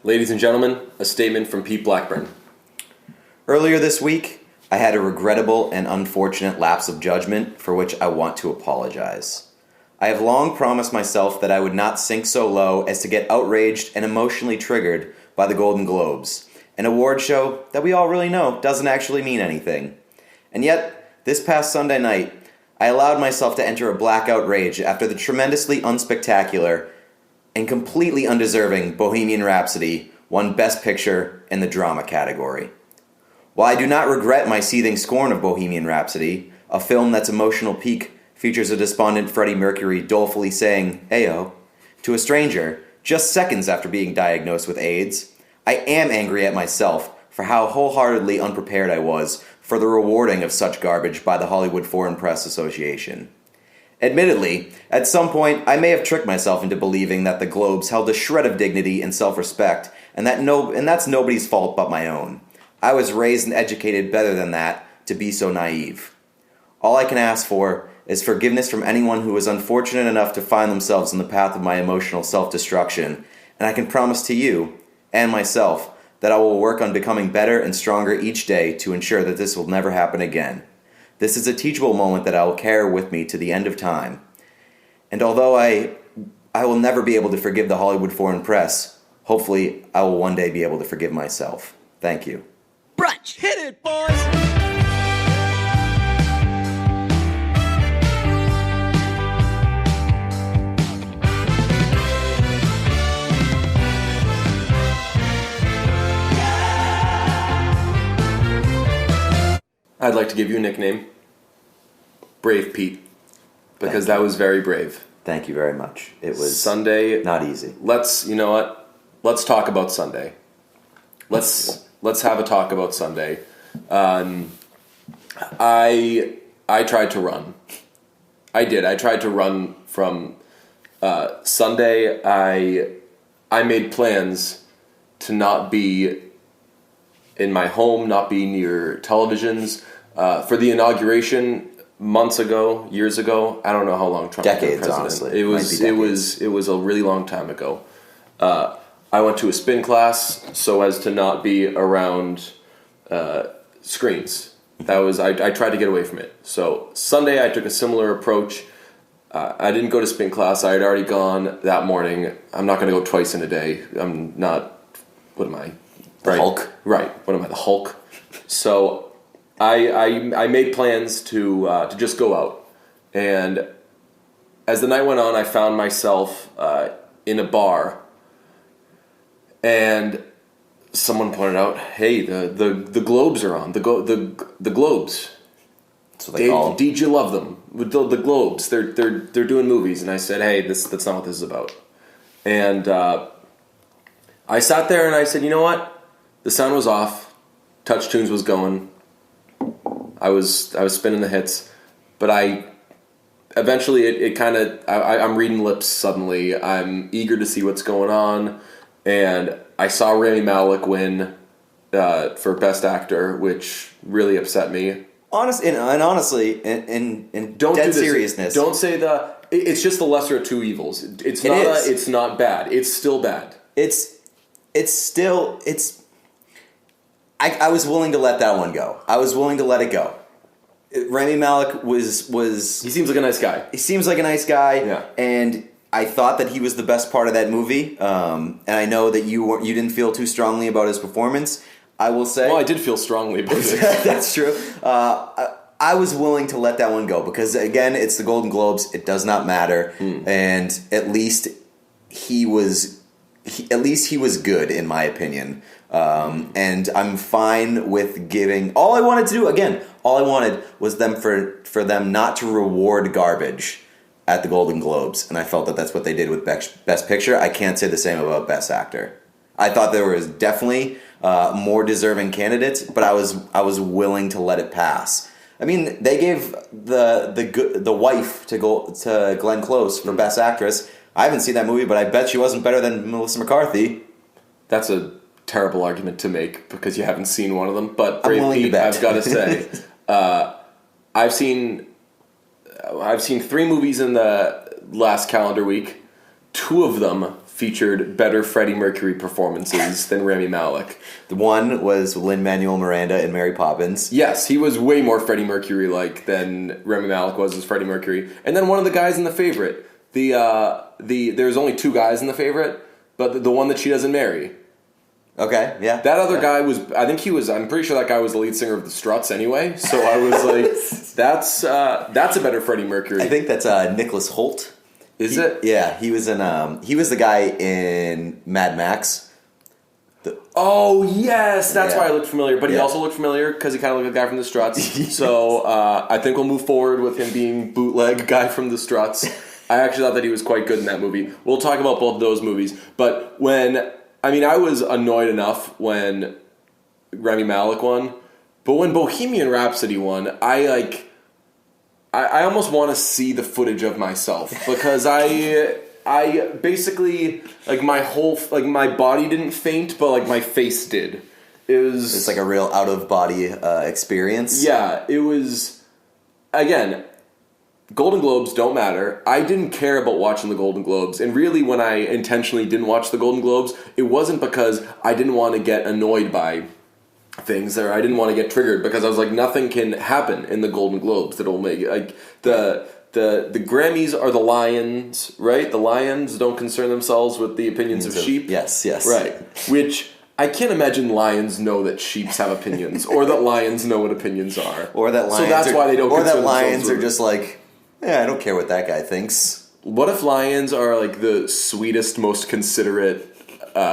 Ladies and gentlemen, a statement from Pete Blackburn. Earlier this week, I had a regrettable and unfortunate lapse of judgment for which I want to apologize. I have long promised myself that I would not sink so low as to get outraged and emotionally triggered by the Golden Globes, an award show that we all really know doesn't actually mean anything. And yet, this past Sunday night, I allowed myself to enter a blackout rage after the tremendously unspectacular and completely undeserving Bohemian Rhapsody won Best Picture in the drama category. While I do not regret my seething scorn of Bohemian Rhapsody, a film that's emotional peak features a despondent Freddie Mercury dolefully saying, "Ayo," to a stranger just seconds after being diagnosed with AIDS, I am angry at myself for how wholeheartedly unprepared I was for the rewarding of such garbage by the Hollywood Foreign Press Association. Admittedly, at some point, I may have tricked myself into believing that the Globes held a shred of dignity and self-respect, and that's nobody's fault but my own. I was raised and educated better than that to be so naive. All I can ask for is forgiveness from anyone who was unfortunate enough to find themselves in the path of my emotional self-destruction, and I can promise to you, and myself, that I will work on becoming better and stronger each day to ensure that this will never happen again. This is a teachable moment that I will carry with me to the end of time. And although I will never be able to forgive the Hollywood Foreign Press, hopefully I will one day be able to forgive myself. Thank you. Brunch! Hit it, boys! I'd like to give you a nickname. Brave Pete. Because that was very brave. Thank you very much. It was Sunday. Not easy. You know what? Let's talk about Sunday. Let's have a talk about Sunday. I tried to run. I did. I tried to run from Sunday. I made plans to not be in my home, not be near televisions. For the inauguration years ago, I don't know how long Trump was president. Honestly. It was a really long time ago. I went to a spin class so as to not be around screens. I tried to get away from it. So Sunday I took a similar approach. I didn't go to spin class. I had already gone that morning. I'm not going to go twice in a day. I'm not. What am I? The Hulk? Right. What am I, the Hulk? So I made plans to just go out. And as the night went on, I found myself in a bar. And someone pointed out, "Hey, the Globes are on. The Globes. So they call them. Did you love them? The Globes. They're doing movies." And I said, "Hey, that's not what this is about." And I sat there and I said, "You know what? The sound was off. Touch Tunes was going. I was spinning the hits, but eventually it kind of I'm reading lips suddenly. I'm eager to see what's going on, and I saw Rami Malek win for Best Actor, which really upset me. Honestly, in dead seriousness, don't say it's just the lesser of two evils. It's not bad. It's still bad. I was willing to let that one go. I was willing to let it go. Rami Malek was. He seems like a nice guy. He seems like a nice guy. Yeah. And I thought that he was the best part of that movie. And I know that you didn't feel too strongly about his performance. I will say. Well, I did feel strongly about it. That's true. I was willing to let that one go because again, it's the Golden Globes. It does not matter, and at least he was good in my opinion. And I'm fine with giving. All I wanted was for them not to reward garbage at the Golden Globes, and I felt that that's what they did with Best Picture. I can't say the same about Best Actor. I thought there was definitely more deserving candidates, but I was willing to let it pass. I mean, they gave the wife to Glenn Close for Best Actress. I haven't seen that movie, but I bet she wasn't better than Melissa McCarthy. That's a terrible argument to make because you haven't seen one of them. But Brave Pete, I've got to say, I've seen 3 movies in the last calendar week. 2 of them featured better Freddie Mercury performances than Rami Malek. The one was Lin-Manuel Miranda in Mary Poppins. Yes, he was way more Freddie Mercury-like than Rami Malek was as Freddie Mercury. And then one of the guys in The Favorite. There's only 2 guys in The Favorite, but the one that she doesn't marry. Okay, yeah. That other guy was, I'm pretty sure that guy was the lead singer of the Struts anyway, so I was like, that's a better Freddie Mercury. I think that's Nicholas Hoult. Is it? Yeah, he was the guy in Mad Max. Oh, yes, that's Yeah. why I looked familiar, but he Yeah. also looked familiar because he kind of looked like the guy from the Struts, yes. So I think we'll move forward with him being bootleg guy from the Struts. I actually thought that he was quite good in that movie. We'll talk about both of those movies, but I was annoyed enough when Rami Malek won, but when Bohemian Rhapsody won, I almost want to see the footage of myself because I basically my body didn't faint, but my face did. It's like a real out of body experience. Yeah, it was. Again, Golden Globes don't matter. I didn't care about watching the Golden Globes, and really, when I intentionally didn't watch the Golden Globes, it wasn't because I didn't want to get annoyed by things, or I didn't want to get triggered, because I was like, nothing can happen in the Golden Globes that'll make it. The Grammys are the lions, right? The lions don't concern themselves with the opinions of sheep. Yes. Right. Which I can't imagine lions know that sheeps have opinions, or that lions know what opinions are. Or that lions so that's why they don't. Or concern that lions themselves are just like, yeah, I don't care what that guy thinks. What if lions are like the sweetest, most considerate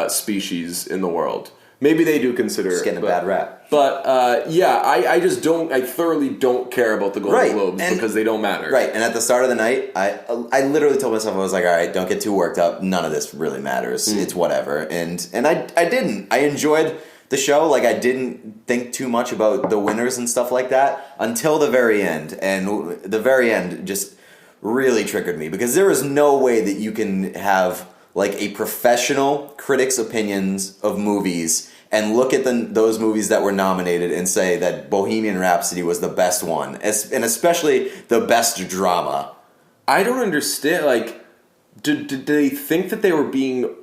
species in the world? Maybe they do consider just getting a bad rap. But I just don't. I thoroughly don't care about the Golden Globes because they don't matter. Right, and at the start of the night, I literally told myself, I was like, all right, don't get too worked up. None of this really matters. It's whatever. And I didn't. I enjoyed the show. Like, I didn't think too much about the winners and stuff like that until the very end. And the very end just really triggered me, because there is no way that you can have like a professional critic's opinions of movies and look at those movies that were nominated and say that Bohemian Rhapsody was the best one, and especially the best drama. I don't understand. Like, did they think that they were being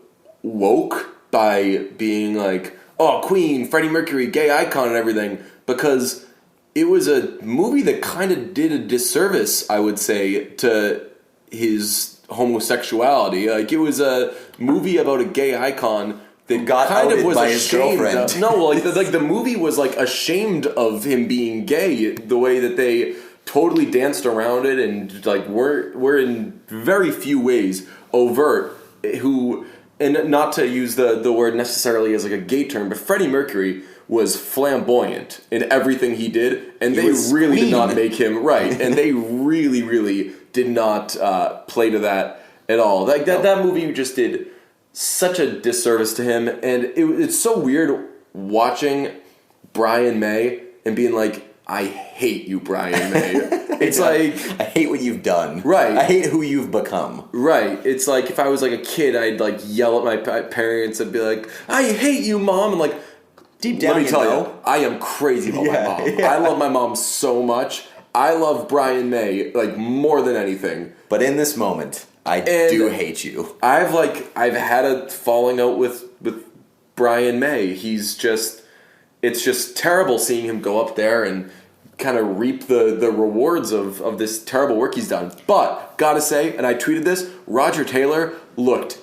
woke by being like, oh, Queen, Freddie Mercury, gay icon and everything? Because it was a movie that kind of did a disservice, I would say, to his homosexuality. Like, it was a movie about a gay icon that got kind of was by his girlfriend. The movie was like ashamed of him being gay, the way that they totally danced around it, and like were in very few ways overt. And not to use the word necessarily as like a gay term, but Freddie Mercury was flamboyant in everything he did, and they really did not make him right, and they really, really did not play to that at all. Like that movie just did such a disservice to him, and it's so weird watching Brian May and being like, I hate you, Brian May. It's like, I hate what you've done. Right. I hate who you've become. Right. It's like if I was like a kid, I'd like yell at my parents and be like, I hate you, Mom. And like, deep down, let me tell you, I am crazy about my mom. Yeah. I love my mom so much. I love Brian May like more than anything. But in this moment, I do hate you. I've had a falling out with Brian May. It's just terrible seeing him go up there and kind of reap the rewards of this terrible work he's done. But gotta say, and I tweeted this, Roger Taylor looked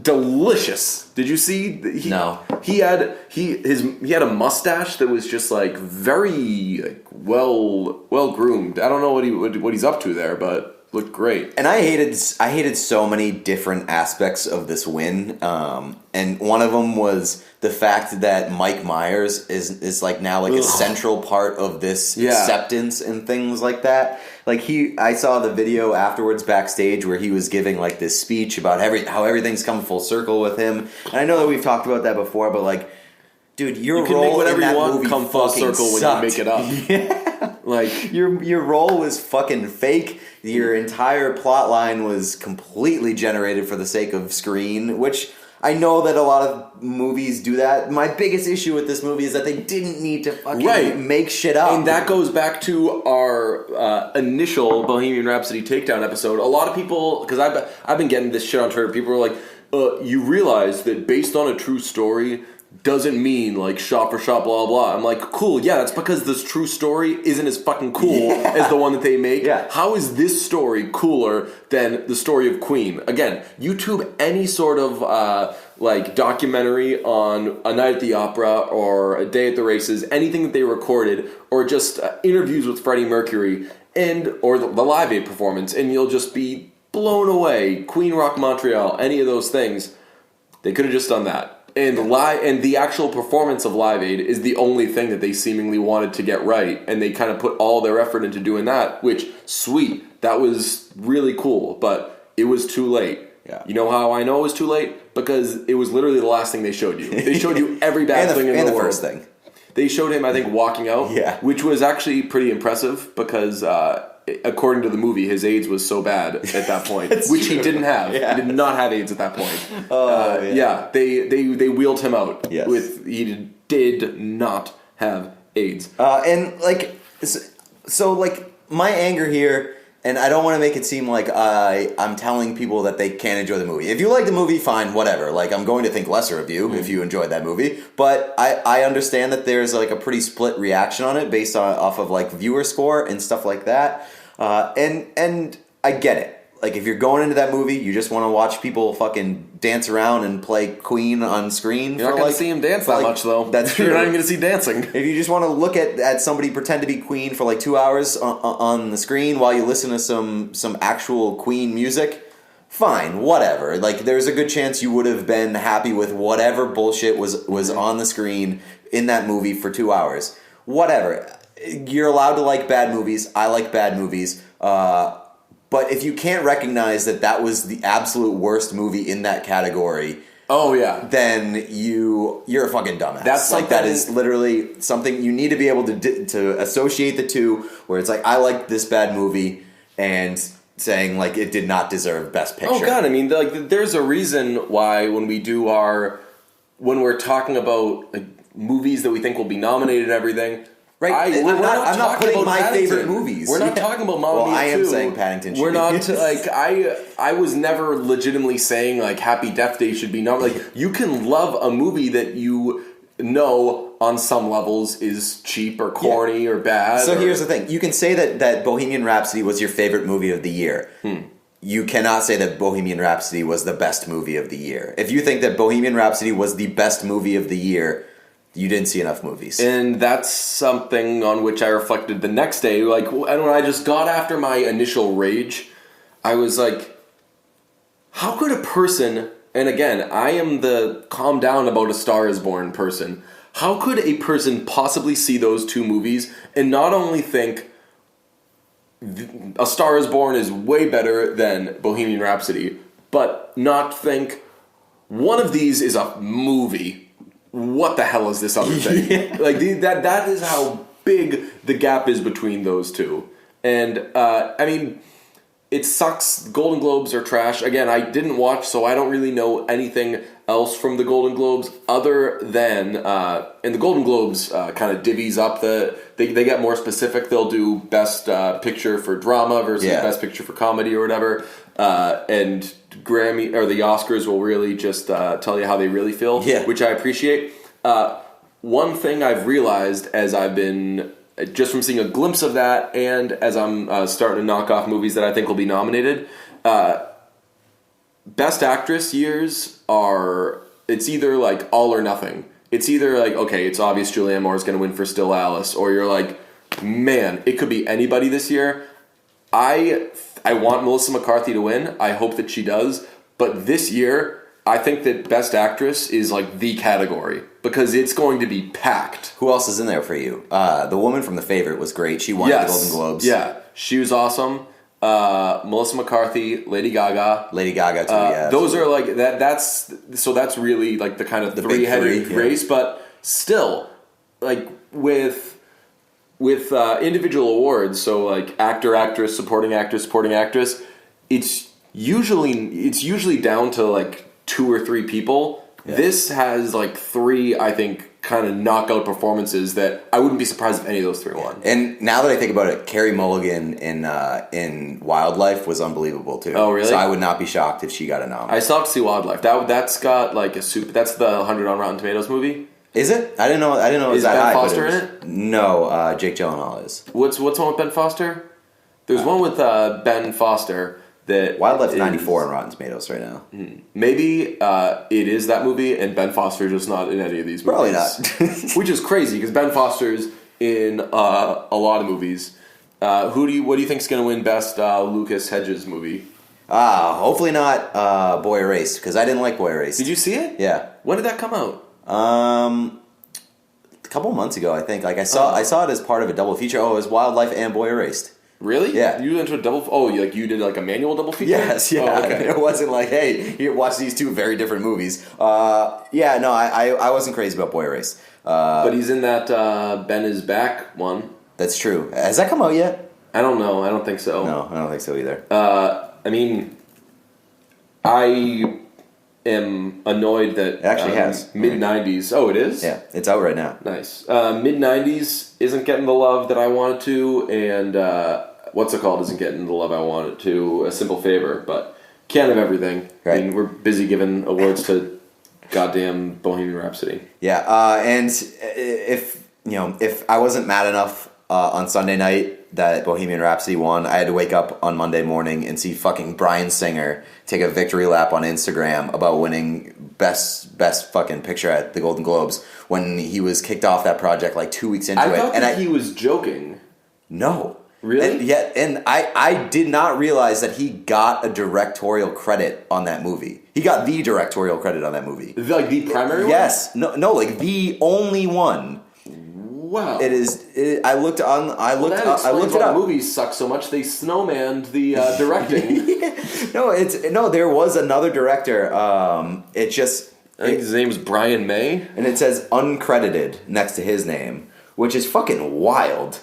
delicious. Did you see? No. He had a mustache that was just like very like well groomed. I don't know what he's up to there, but looked great. And I hated so many different aspects of this win. And one of them was the fact that Mike Myers is like now like a central part of this acceptance and things like that. Like I saw the video afterwards backstage where he was giving like this speech about how everything's come full circle with him. And I know that we've talked about that before, but like, dude, your can role make whatever in that you want movie come full circle sucked. when you make it up. Yeah. Like your role was fucking fake. Your entire plot line was completely generated for the sake of screen, which I know that a lot of movies do that. My biggest issue with this movie is that they didn't need to fucking make shit up. And that goes back to our initial Bohemian Rhapsody takedown episode. A lot of people, because I've been getting this shit on Twitter, people were like, you realize that based on a true story doesn't mean like shot for shot, blah blah. I'm like, cool, yeah, that's because this true story isn't as fucking cool as the one that they make. Yeah. How is this story cooler than the story of Queen? Again, YouTube any sort of like documentary on a night at the opera or a day at the races, anything that they recorded, or just interviews with Freddie Mercury or the Live Aid performance, and you'll just be blown away. Queen Rock Montreal, any of those things, they could have just done that. And the actual performance of Live Aid is the only thing that they seemingly wanted to get right, and they kind of put all their effort into doing that, which, sweet, that was really cool, but it was too late. Yeah. You know how I know it was too late? Because it was literally the last thing they showed you. They showed you every bad thing in the world. First thing. They showed him, I think, walking out, which was actually pretty impressive because, according to the movie, his AIDS was so bad at that point, which he didn't have. Yeah. He did not have AIDS at that point. They wheeled him out. Yes. He did not have AIDS. And like, so like my anger here. And I don't want to make it seem like I'm telling people that they can't enjoy the movie. If you like the movie, fine, whatever. Like, I'm going to think lesser of you if you enjoyed that movie. But I understand that there's like a pretty split reaction on it based off of like viewer score and stuff like that. And I get it. Like, if you're going into that movie, you just want to watch people fucking dance around and play Queen on screen. You're not going to see him dance that much, though. That's true. You're not even going to see dancing. If you just want to look at somebody pretend to be Queen for like 2 hours on the screen while you listen to some actual Queen music, fine, whatever. Like, there's a good chance you would have been happy with whatever bullshit was on the screen in that movie for 2 hours. Whatever. You're allowed to like bad movies. I like bad movies. But if you can't recognize that was the absolute worst movie in that category, then you're a fucking dumbass. That's like that is literally something you need to be able to associate the two. Where it's like, I like this bad movie, and saying like it did not deserve Best Picture. Oh god, I mean, like there's a reason why when we're talking about like, movies that we think will be nominated and everything. Right, I'm not putting my favorite movies. We're not talking about Mamma Mia 2. I am saying Paddington should We're be. not, like, I was never legitimately saying, like, Happy Death Day should be nominated. Like, you can love a movie that you know on some levels is cheap or corny or bad. So here's the thing. You can say that Bohemian Rhapsody was your favorite movie of the year. You cannot say that Bohemian Rhapsody was the best movie of the year. If you think that Bohemian Rhapsody was the best movie of the year, you didn't see enough movies. And that's something on which I reflected the next day. Like, and when I just got after my initial rage, I was like, how could a person, and again, I am the calm down about A Star is Born person, how could a person possibly see those two movies and not only think A Star is Born is way better than Bohemian Rhapsody, but not think one of these is a movie? What the hell is this other thing? Like that is how big the gap is between those two. And I mean, it sucks. Golden Globes are trash. Again, I didn't watch, so I don't really know anything else from the Golden Globes other than and the Golden Globes kind of divvies up they get more specific. They'll do best picture for drama versus best picture for comedy or whatever. And Grammy or the Oscars will really just tell you how they really feel, which I appreciate. One thing I've realized as I've been just from seeing a glimpse of that, and as I'm starting to knock off movies that I think will be nominated, Best Actress years it's either like all or nothing. It's either like, okay, it's obvious Julianne Moore is going to win for Still Alice, or you're like, man, it could be anybody this year. I want Melissa McCarthy to win. I hope that she does. But this year, I think that Best Actress is like the category because it's going to be packed. Who else is in there for you? The woman from The Favorite was great. She won the Golden Globes. Yeah, she was awesome. Melissa McCarthy, Lady Gaga. Lady Gaga too. Yeah, those are like that. That's really like the kind of three-headed race. But still, like with individual awards, so like actor, actress, supporting actress, it's usually down to like 2 or 3 people. Yeah. This has like 3, I think, kind of knockout performances that I wouldn't be surprised if any of those three won. And now that I think about it, Carey Mulligan in Wildlife was unbelievable too. Oh, really? So I would not be shocked if she got a nom. I still have to see Wildlife. That's got like a super. That's the 100 on Rotten Tomatoes movie. Is it? I didn't know. It was Is that Ben high. Foster but in it? No, Jake Gyllenhaal is. What's one with Ben Foster? There's one with Ben Foster that Wildlife's 94 on Rotten Tomatoes right now. Maybe it is that movie, and Ben Foster's just not in any of these movies. Probably not. Which is crazy because Ben Foster's in a lot of movies. What do you think's going to win best Lucas Hedges movie? Hopefully not Boy Erased, because I didn't like Boy Erased. Did you see it? Yeah. When did that come out? A couple months ago, I think. Like I saw it as part of a double feature. Oh, it was Wildlife and Boy Erased. Really? Yeah. You went to a double... Oh, you did like a manual double feature? Yes, yeah. Oh, okay. It wasn't like, hey, here, watch these two very different movies. Yeah, no, I wasn't crazy about Boy Erased. But he's in that Ben is Back one. That's true. Has that come out yet? I don't know. I don't think so. No, I don't think so either. I mean, I am annoyed that... It actually has. Mid-90s. Oh, it is? Yeah, it's out right now. Nice. Mid-90s isn't getting the love that I wanted to, and What's It Called isn't getting the love I wanted to. A Simple Favor, but can't have everything. Right. I mean, we're busy giving awards to goddamn Bohemian Rhapsody. Yeah, and if I wasn't mad enough on Sunday night that Bohemian Rhapsody won, I had to wake up on Monday morning and see fucking Bryan Singer take a victory lap on Instagram about winning best fucking picture at the Golden Globes when he was kicked off that project like 2 weeks into it. I thought that he was joking. No. Really? And I did not realize that he got a directorial credit on that movie. He got the directorial credit on that movie. Like the primary one? Yes. No, like the only one. Wow. It is. I looked it up. The movies suck so much they snowmanned the directing. No. There was another director. It just. I think his name was Brian May, and it says uncredited next to his name, which is fucking wild.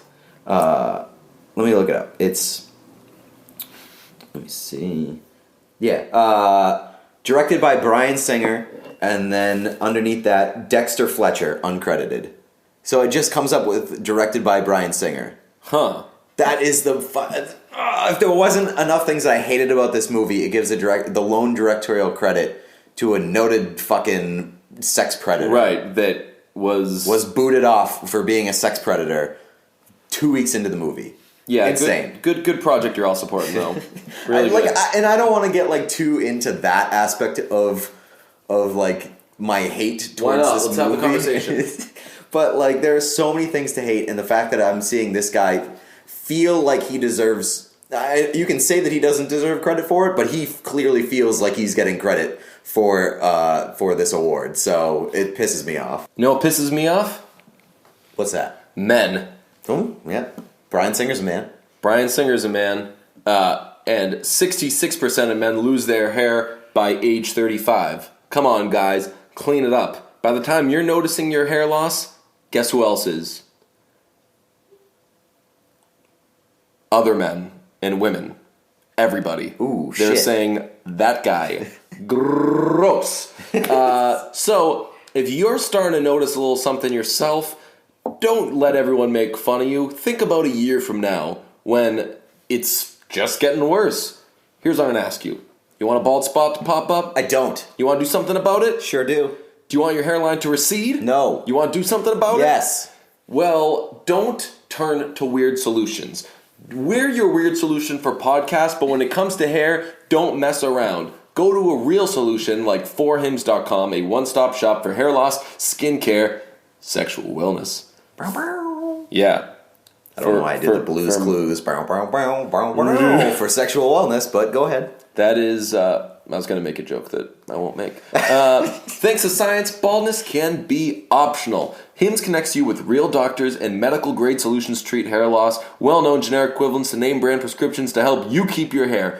Let me look it up. Let me see. Yeah. Directed by Bryan Singer, and then underneath that, Dexter Fletcher, uncredited. So it just comes up with directed by Bryan Singer. Huh. That is the... if there wasn't enough things that I hated about this movie, it gives the lone directorial credit to a noted fucking sex predator. Right, that was booted off for being a sex predator 2 weeks into the movie. Yeah, insane. Good project you're all supporting though. Really good. And I don't want to get like too into that aspect of like my hate towards this movie. Let's have the conversation. But like there are so many things to hate, and the fact that I'm seeing this guy feel like he deserves... you can say that he doesn't deserve credit for it, but he clearly feels like he's getting credit for this award. So it pisses me off. You know what pisses me off? What's that? Men. Oh, yeah. Bryan Singer's a man. Bryan Singer's a man, and 66% of men lose their hair by age 35. Come on, guys, clean it up. By the time you're noticing your hair loss, guess who else is? Other men and women. Everybody. Ooh, They're shit. saying, that guy. Gross. So, if you're starting to notice a little something yourself, don't let everyone make fun of you. Think about a year from now when it's just getting worse. Here's what I'm going to ask you. You want a bald spot to pop up? I don't. You want to do something about it? Sure do. Do you want your hairline to recede? No. You want to do something about it? Yes. Well, don't turn to weird solutions. We're your weird solution for podcasts, but when it comes to hair, don't mess around. Go to a real solution like forhims.com, a one-stop shop for hair loss, skincare, sexual wellness. Yeah. I don't know why I did the Blues Clues for sexual wellness, but go ahead. That is, I was going to make a joke that I won't make. Thanks to science, baldness can be optional. Hims connects you with real doctors and medical-grade solutions to treat hair loss, well-known generic equivalents to name-brand prescriptions to help you keep your hair.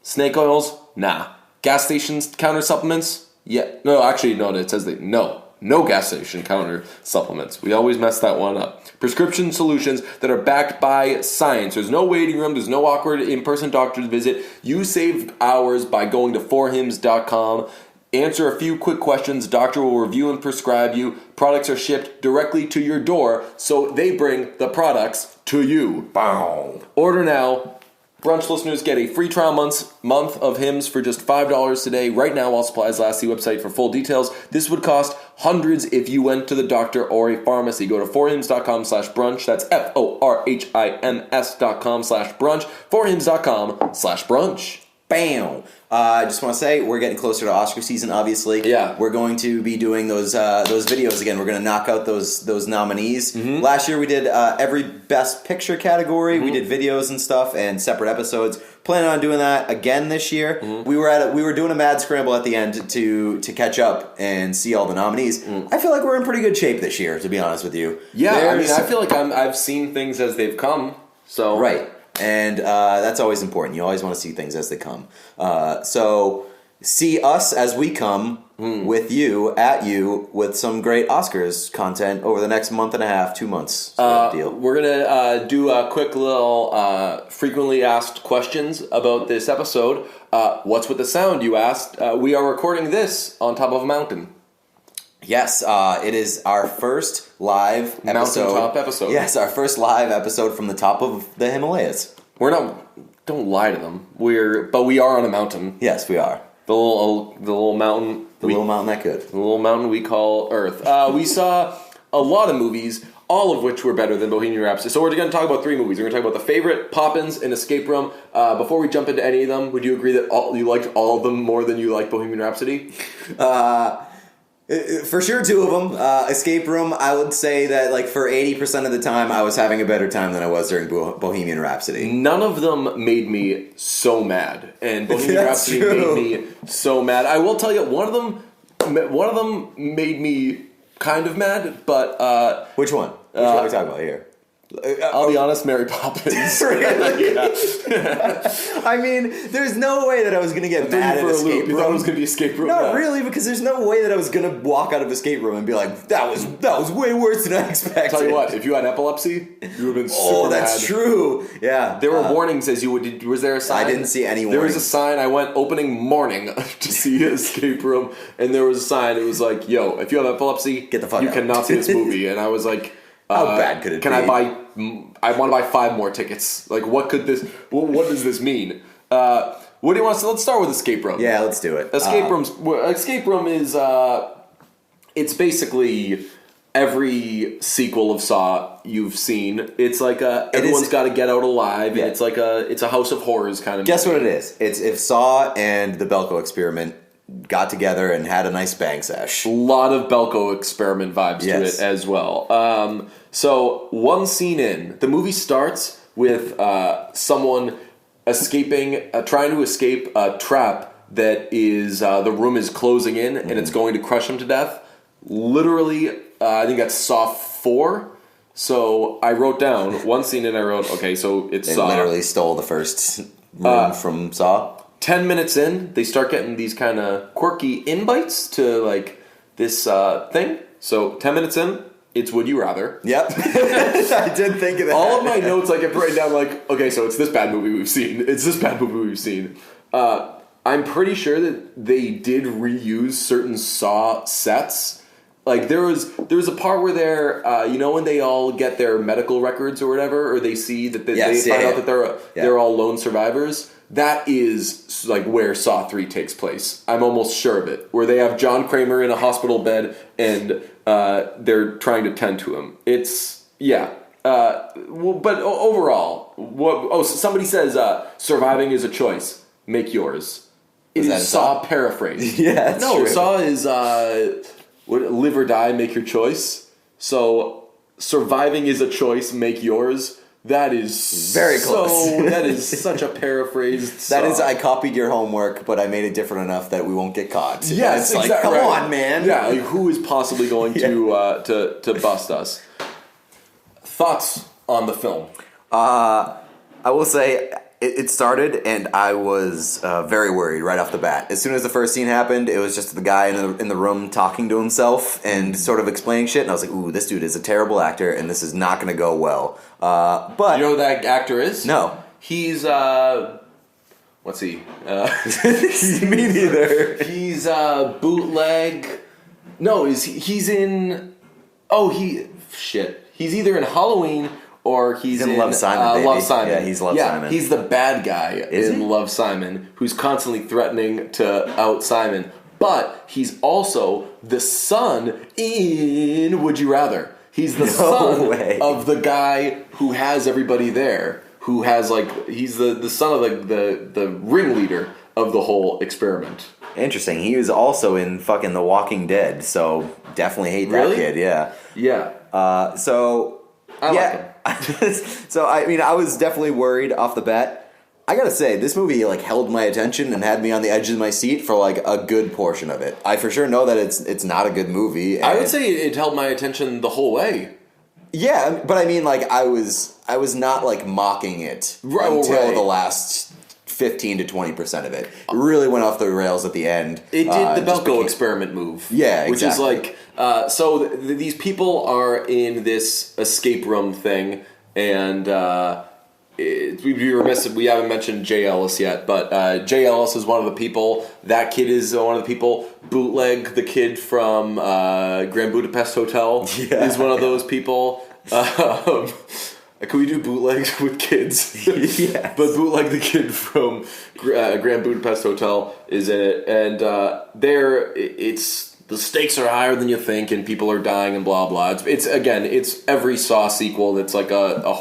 Snake oils? Nah. Gas stations counter supplements? Yeah. No, actually, no, it says that no. No gas station counter supplements. We always mess that one up. Prescription solutions that are backed by science. There's no waiting room. There's no awkward in-person doctor's visit. You save hours by going to forhims.com. answer a few quick questions. Doctor will review and prescribe you. Products are shipped directly to your door, so they bring the products to you. Bow. Order now. Brunch listeners get a free trial month of Hims for just $5 today, right now while supplies last. See website for full details. This would cost hundreds if you went to the doctor or a pharmacy. Go to forhims.com/brunch. That's FORHIMS.com/brunch. Forhims.com/brunch. Bam! I just want to say, we're getting closer to Oscar season, obviously. Yeah. We're going to be doing those videos again. We're going to knock out those nominees. Mm-hmm. Last year we did every Best Picture category. Mm-hmm. We did videos and stuff and separate episodes. Planning on doing that again this year. Mm-hmm. We were doing a mad scramble at the end to catch up and see all the nominees. Mm. I feel like we're in pretty good shape this year, to be honest with you. Yeah, I feel like I've seen things as they've come. So right. And that's always important. You always want to see things as they come. So see us as we come with you, at you, with some great Oscars content over the next month and a half, 2 months. Deal. We're going to do a quick little frequently asked questions about this episode. What's with the sound, you asked? We are recording this on top of a mountain. Yes, it is our first live episode. Mountaintop episode. Yes, our first live episode from the top of the Himalayas. We're not. Don't lie to them. But we are on a mountain. Yes, we are. The little mountain. The little mountain that could. The little mountain we call Earth. We saw a lot of movies, all of which were better than Bohemian Rhapsody. So we're going to talk about 3 movies. We're going to talk about The Favorite, Poppins, and Escape Room. Before we jump into any of them, would you agree that you liked all of them more than you liked Bohemian Rhapsody? For sure, 2 of them. Escape Room, I would say that like for 80% of the time, I was having a better time than I was during Bohemian Rhapsody. None of them made me so mad, and Bohemian Rhapsody made me so mad. I will tell you, one of them made me kind of mad, but which one? Which one are we talking about here? I'll be honest, Mary Poppins. Really? I mean, there's no way that I was going to get mad at Escape Room. You thought it was going to be Escape Room? Not really, because there's no way that I was going to walk out of Escape Room and be like, that was way worse than I expected. Tell you what, if you had epilepsy, you would have been super Oh, that's mad. True. Yeah. There were warnings as you would. Was there a sign? I didn't see any warnings. There was a sign. I went opening morning to see Escape Room, and there was a sign. It was like, yo, if you have epilepsy, get the fuck out. You cannot see this movie. And I was like, how bad could it be? I want to buy 5 more tickets. Like, what does this mean? What do you want to say? Let's start with Escape Room. Yeah, let's do it. Escape Room is it's basically every sequel of Saw you've seen. It's like everyone's got to get out alive. Yeah. And it's a House of Horrors kind of. Guess what it is? It's if Saw and the Belko Experiment got together and had a nice bang sesh. A lot of Belko Experiment vibes to it as well. So one scene in, the movie starts with someone trying to escape a trap that is, the room is closing in and it's going to crush him to death. Literally, I think that's Saw 4. So I wrote down one scene and I wrote, okay, so it's Saw. They literally stole the first room from Saw. 10 minutes in, they start getting these kind of quirky invites to like this thing. So 10 minutes in, it's Would You Rather. Yep. I did think of that. All of my notes, I kept writing down like, okay, so it's this bad movie we've seen. It's this bad movie we've seen. I'm pretty sure that they did reuse certain Saw sets. Like there was a part where they're, when they all get their medical records or whatever, or they see that they find out that they're all lone survivors. That is like where Saw 3 takes place. I'm almost sure of it. Where they have John Kramer in a hospital bed and they're trying to tend to him. It's, yeah. But overall, somebody says surviving is a choice. Make yours. It is Saw paraphrase. Yeah, that's true. Saw is live or die, make your choice. So surviving is a choice, make yours. That is very close. That is such a paraphrased Saw. That is, I copied your homework, but I made it different enough that we won't get caught. Yes, it's like, come on, man. Yeah, like who is possibly going to bust us? Thoughts on the film? I will say it started, and I was very worried right off the bat. As soon as the first scene happened, it was just the guy in the room talking to himself and sort of explaining shit, and I was like, ooh, this dude is a terrible actor, and this is not going to go well. But you know who that actor is? No. He's What's he? Me neither. He's bootleg. No, he's in. Shit. He's either in Halloween or he's in Love, Simon, baby. Love, Simon. Yeah, he's Love, Simon. He's the bad guy Is in he? Love, Simon, who's constantly threatening to out Simon. But he's also the son in Would You Rather. He's the son of the guy who has everybody there. Who has he's the son of the ringleader of the whole experiment. Interesting. He was also in fucking The Walking Dead, so definitely hate that kid. Yeah. Yeah. So I like him. So I mean, I was definitely worried off the bat. I gotta say, this movie held my attention and had me on the edge of my seat for a good portion of it. I for sure know that it's not a good movie. I would say it held my attention the whole way. Yeah, but I mean, I was not mocking it until the last 15 to 20% of it. It really went off the rails at the end. It did the Belko experiment move. Yeah, exactly. Which is so these people are in this escape room thing, and we'd be remiss if we haven't mentioned Jay Ellis yet, but Jay Ellis is one of the people. That kid is one of the people. Bootleg, the kid from Grand Budapest Hotel, is one of those people. Can we do bootlegs with kids? Yes. But Bootleg, the kid from Grand Budapest Hotel, is in it, and it's the stakes are higher than you think, and people are dying, and blah blah. It's every Saw sequel that's like a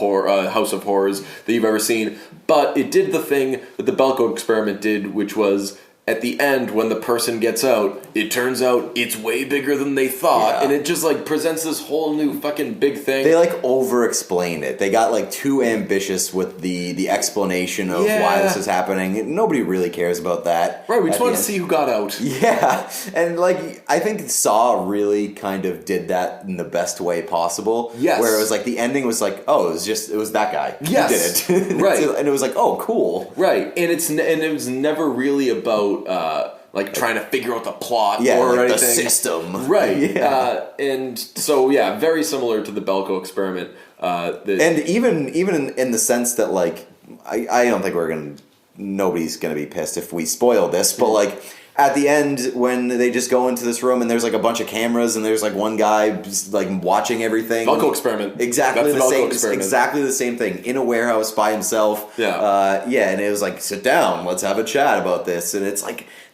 House of Horrors that you've ever seen. But it did the thing that the Belko experiment did, which was at the end when the person gets out, it turns out it's way bigger than they thought, and it just presents this whole new fucking big thing. They over-explained it. They got too ambitious with the explanation of why this is happening. Nobody really cares about that. Right, we just want to see who got out. Yeah, and I think Saw really kind of did that in the best way possible. Yes. Where it was the ending was it was that guy. Yes. Who did it. Right. And it was oh, cool. Right, and it was never really about trying to figure out the plot or anything. The system. Right. Yeah. And so very similar to the Belko experiment. And even in the sense that I don't think nobody's gonna be pissed if we spoil this, but at the end when they just go into this room and there's a bunch of cameras and there's one guy watching everything. Belko experiment. Exactly That's the same. Experiment. Exactly the same thing in a warehouse by himself. Yeah. And it was sit down, let's have a chat about this, and it's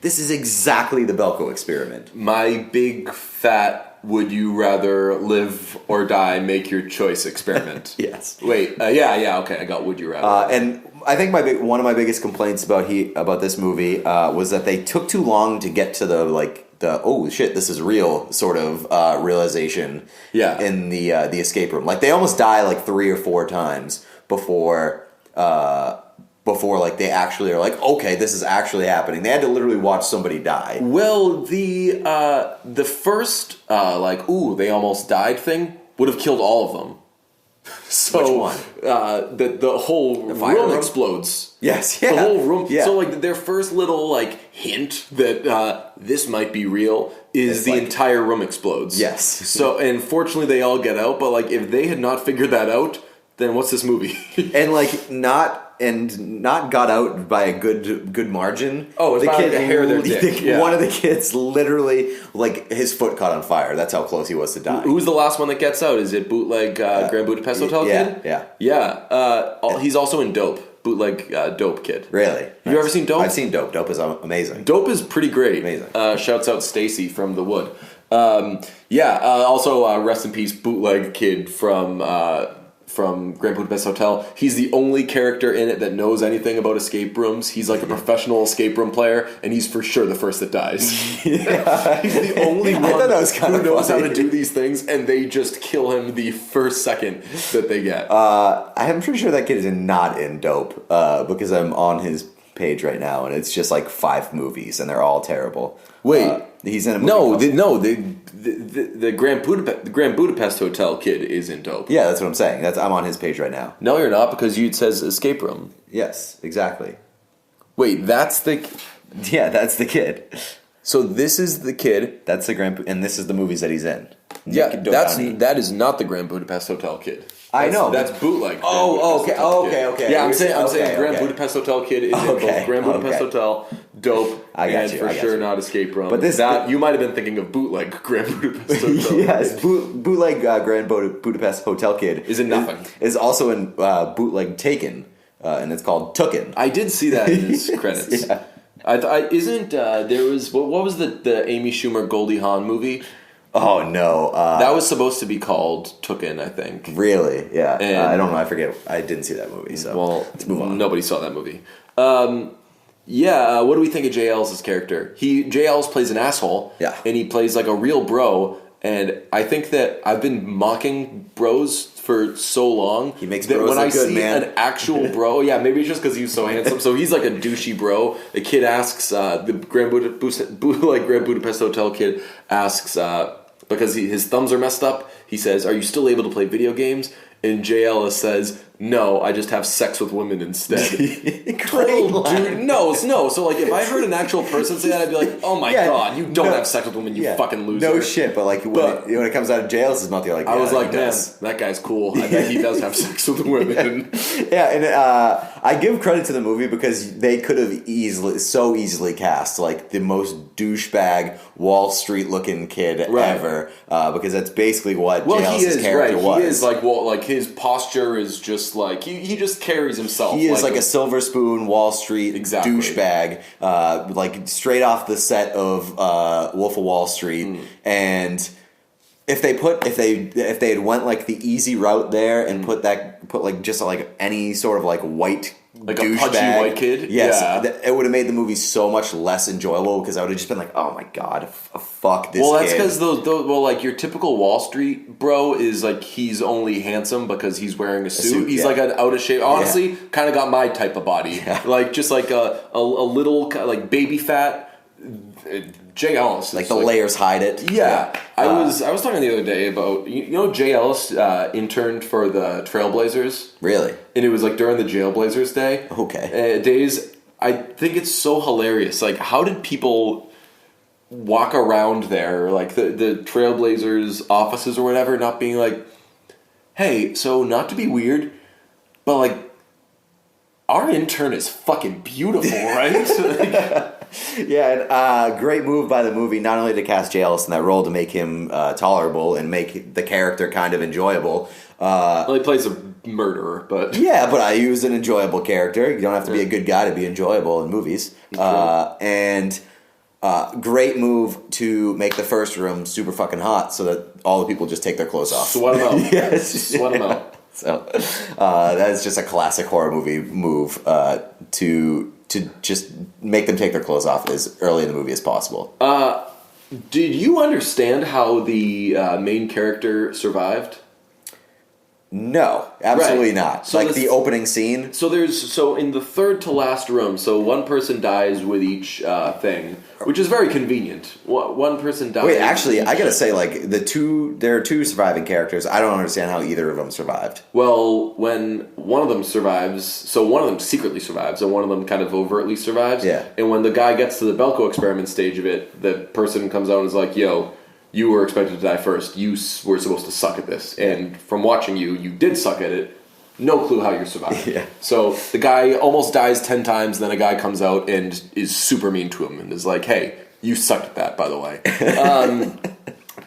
this is exactly the Belko experiment. My big fat would you rather live or die, make your choice experiment. Yes. Wait. Okay. I got would you rather. And I think one of my biggest complaints about this movie was that they took too long to get to the oh shit, this is real sort of realization. Yeah. In the escape room, they almost die 3 or 4 times before they actually are okay, this is actually happening. They had to literally watch somebody die. Well, the first they almost died thing would have killed all of them. So, which one? The whole room explodes. Yes, yeah. The whole room. Yeah. So their first little hint that this might be real is the entire room explodes. Yes. So and fortunately they all get out, but if they had not figured that out, then what's this movie? And not got out by a good margin. Oh, it's by a hair of their dick. One of the kids literally his foot caught on fire. That's how close he was to die. Who's the last one that gets out? Is it Bootleg Grand Budapest Hotel kid? Yeah. He's also in Dope. Bootleg Dope kid. Really? Have you ever seen Dope? I've seen Dope. Dope is amazing. Dope is pretty great. Amazing. Shouts out Stacy from The Wood. Also rest in peace Bootleg kid from Grand Budapest Hotel. He's the only character in it that knows anything about escape rooms. He's a professional escape room player, and he's for sure the first that dies. Yeah. He's the only one I thought that was kind who of knows funny. how to do these things, and they just kill him the first second that they get. I'm pretty sure that kid is not in Dope because I'm on his page right now, and it's just 5 movies, and they're all terrible. Wait, he's in a movie. The Grand Budapest Hotel kid is in Dope. Yeah, that's what I'm saying. I'm on his page right now. No, you're not, because it says escape room. Yes, exactly. Wait, that's the... Yeah, that's the kid. So this is the kid. That's the and this is the movies that he's in. Yeah, that is not the Grand Budapest Hotel kid. I know. That's bootleg. Oh, okay. Okay. Yeah, I'm saying Grand okay. Budapest Hotel Kid is in both Grand Budapest Hotel, dope, and for sure not Escape Room. But you might have been thinking of bootleg Grand Budapest Hotel. Yes, bootleg Grand Budapest Hotel Kid is in nothing. Is also in bootleg Taken, and it's called Tooken. I did see that in his credits. Yeah. There was what was the Amy Schumer Goldie Hawn movie? Oh no, that was supposed to be called Tooken, I think. Really? Yeah. I don't know. I forget. I didn't see that movie. So let's move on. Nobody saw that movie. What do we think of Jay Ellis' character? Jay Ellis plays an asshole. Yeah. And he plays like a real bro. And I think that I've been mocking bros for so long. He makes that bros when I look good, see man. an actual bro, yeah, maybe it's just because he's so handsome. So he's like a douchey bro. The kid asks the Grand Budapest Hotel kid asks because his thumbs are messed up. He says, "Are you still able to play video games?" And Jay Ellis says, "No, I just have sex with women instead." Dude, no. So like, if I heard an actual person say that, I'd be like, "Oh my god, you don't have sex with women, you fucking loser." No shit, but like when it comes out of Jay Ellis' mouth, you're like, I was like, man, that guy's cool. I bet he does have sex with women. And I give credit to the movie because they could have so easily cast like the most douchebag Wall Street looking kid ever, because that's basically what Jay Ellis' character was. He is like his posture is just like he just carries himself. He is like a silver spoon Wall Street douchebag, like straight off the set of Wolf of Wall Street. And if they had went like the easy route there and put like just like any sort of like white. Like a pudgy white kid? Yes. It would have made the movie so much less enjoyable because I would have just been like, oh my god, fuck this kid. Well, that's because like your typical Wall Street bro is like he's only handsome because he's wearing a suit. He's like an out of shape. Honestly, kind of got my type of body. Yeah. Like just like a little like baby fat. Jay Ellis, like the layers hide it. Yeah, I was talking the other day about Jay Ellis interned for the Trailblazers. Really, and it was like during the Jailblazers day. Okay, days. I think it's so hilarious. Like, how did people walk around there, like the Trailblazers offices or whatever, not being like, hey, so not to be weird, but like our intern is fucking beautiful, right? Yeah, and great move by the movie, not only to cast Jay Ellis in that role to make him tolerable and make the character kind of enjoyable. Well, he plays a murderer, but... Yeah, but he was an enjoyable character. You don't have to be a good guy to be enjoyable in movies. And great move to make the first room super fucking hot so that all the people just take their clothes off. Sweat them out. Sweat them out. So that is just a classic horror movie move to just make them take their clothes off as early in the movie as possible. Did you understand how the main character survived? No, absolutely not. So like the opening scene. So in the third to last room, so one person dies with each thing, which is very convenient. One person dies. Wait, actually, I gotta say, like there are two surviving characters. I don't understand how either of them survived. Well, when one of them survives, so one of them secretly survives, and one of them kind of overtly survives. Yeah. And when the guy gets to the Belko experiment stage of it, the person comes out and is like, "Yo, you were expected to die first. You were supposed to suck at this. And from watching you did suck at it. No clue how you survived." Yeah. So the guy almost dies 10 times, then a guy comes out and is super mean to him and is like, "Hey, you sucked at that, by the way."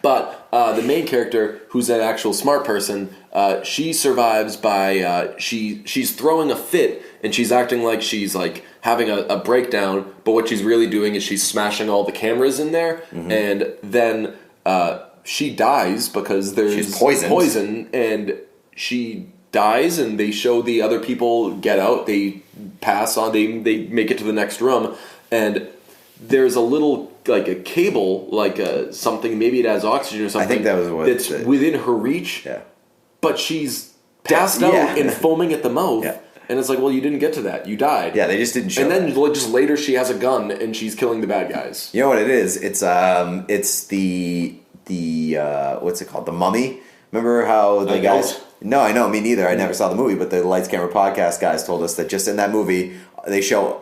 But the main character, who's an actual smart person, she survives by she's throwing a fit and she's acting like she's like having a breakdown, but what she's really doing is she's smashing all the cameras in there, and then she dies because there's poison, and she dies, and they show the other people get out. They pass on. They make it to the next room, and there's a little like a cable, like something. Maybe it has oxygen or something. I think that was what that's within her reach. Yeah, but she's passed out and foaming at the mouth. Yeah. And it's like, well, you didn't get to that. You died. Yeah, they just didn't show. And then just later, she has a gun and she's killing the bad guys. You know what it is? It's the what's it called? The Mummy. Remember how the guys? No, I know, me neither. I never saw the movie, but the Lights Camera Podcast guys told us that just in that movie, they show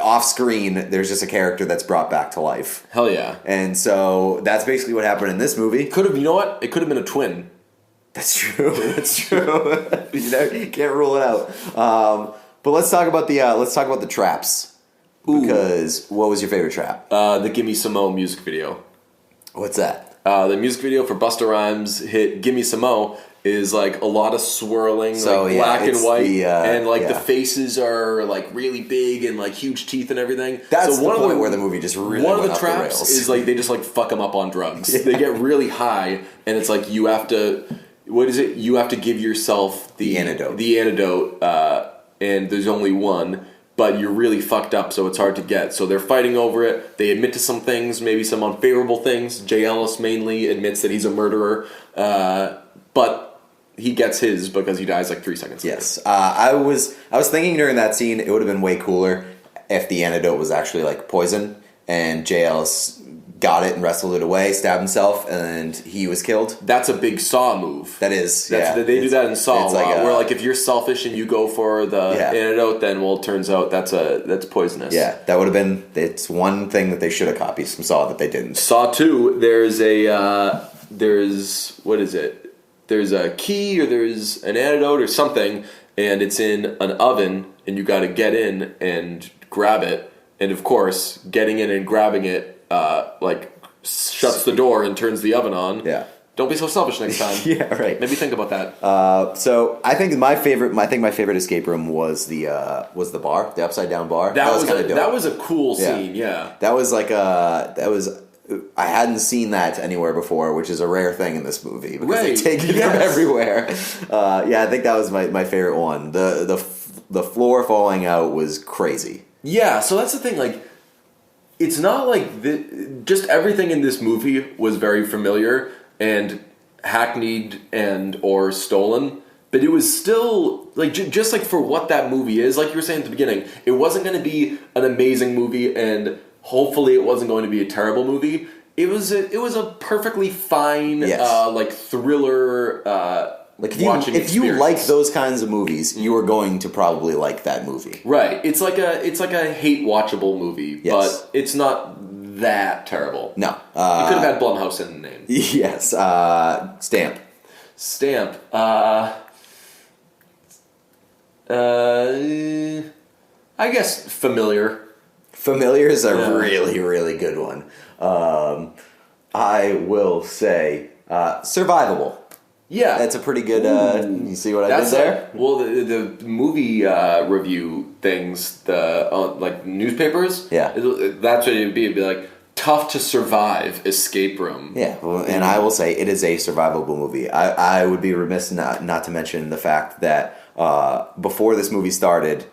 off screen. There's just a character that's brought back to life. Hell yeah! And so that's basically what happened in this movie. You know what? It could have been a twin. That's true. That's true. You can't rule it out. But let's talk about the traps. Because what was your favorite trap? The Gimme Some Mo music video. What's that? The music video for Busta Rhymes' hit "Gimme Some Mo" is like a lot of swirling, black and white, and the faces are like really big and like huge teeth and everything. That's the point where the movie just really one of went the off traps the rails. is like they just like fuck them up on drugs. They get really high, and it's like you have to. What is it? You have to give yourself the antidote. The antidote, and there's only one. But you're really fucked up, so it's hard to get. So they're fighting over it. They admit to some things, maybe some unfavorable things. Jay Ellis mainly admits that he's a murderer, but he gets his because he dies like 3 seconds later. Yes, I was thinking during that scene it would have been way cooler if the antidote was actually like poison, and Jay Ellis got it and wrestled it away, stabbed himself, and he was killed. That's a big Saw move. That is, They do that in Saw a lot, where like if you're selfish and you go for the antidote, then it turns out that's poisonous. Yeah, that would have been. It's one thing that they should have copied from Saw that they didn't. Saw 2, there's what is it? There's a key or there's an antidote or something, and it's in an oven, and you got to get in and grab it, and of course, getting in and grabbing it. Shuts the door and turns the oven on. Yeah. Don't be so selfish next time. Yeah, right. Maybe think about that. So I think my favorite escape room was the bar, the upside down bar. That was kind of dope. That was a cool scene. Yeah. That was I hadn't seen that anywhere before, which is a rare thing in this movie because they take it from everywhere. I think that was my favorite one. The floor falling out was crazy. Yeah. So that's the thing. Like, it's not like just everything in this movie was very familiar and hackneyed and or stolen, but it was still like just like for what that movie is. Like you were saying at the beginning, it wasn't going to be an amazing movie, and hopefully it wasn't going to be a terrible movie. It was a perfectly fine thriller. Like if you like those kinds of movies, you are going to probably like that movie. Right. It's like a hate watchable movie, but it's not that terrible. No. You could have had Blumhouse in the name. Yes. Stamp. I guess Familiar. Familiar is a really, really good one. I will say Survivable. Yeah. That's a pretty good, you see what I did there? The movie review things, the newspapers, that's what it would be. It'd be like, tough to survive escape room. Yeah, well, and I will say it is a survivable movie. I would be remiss not to mention the fact that before this movie started,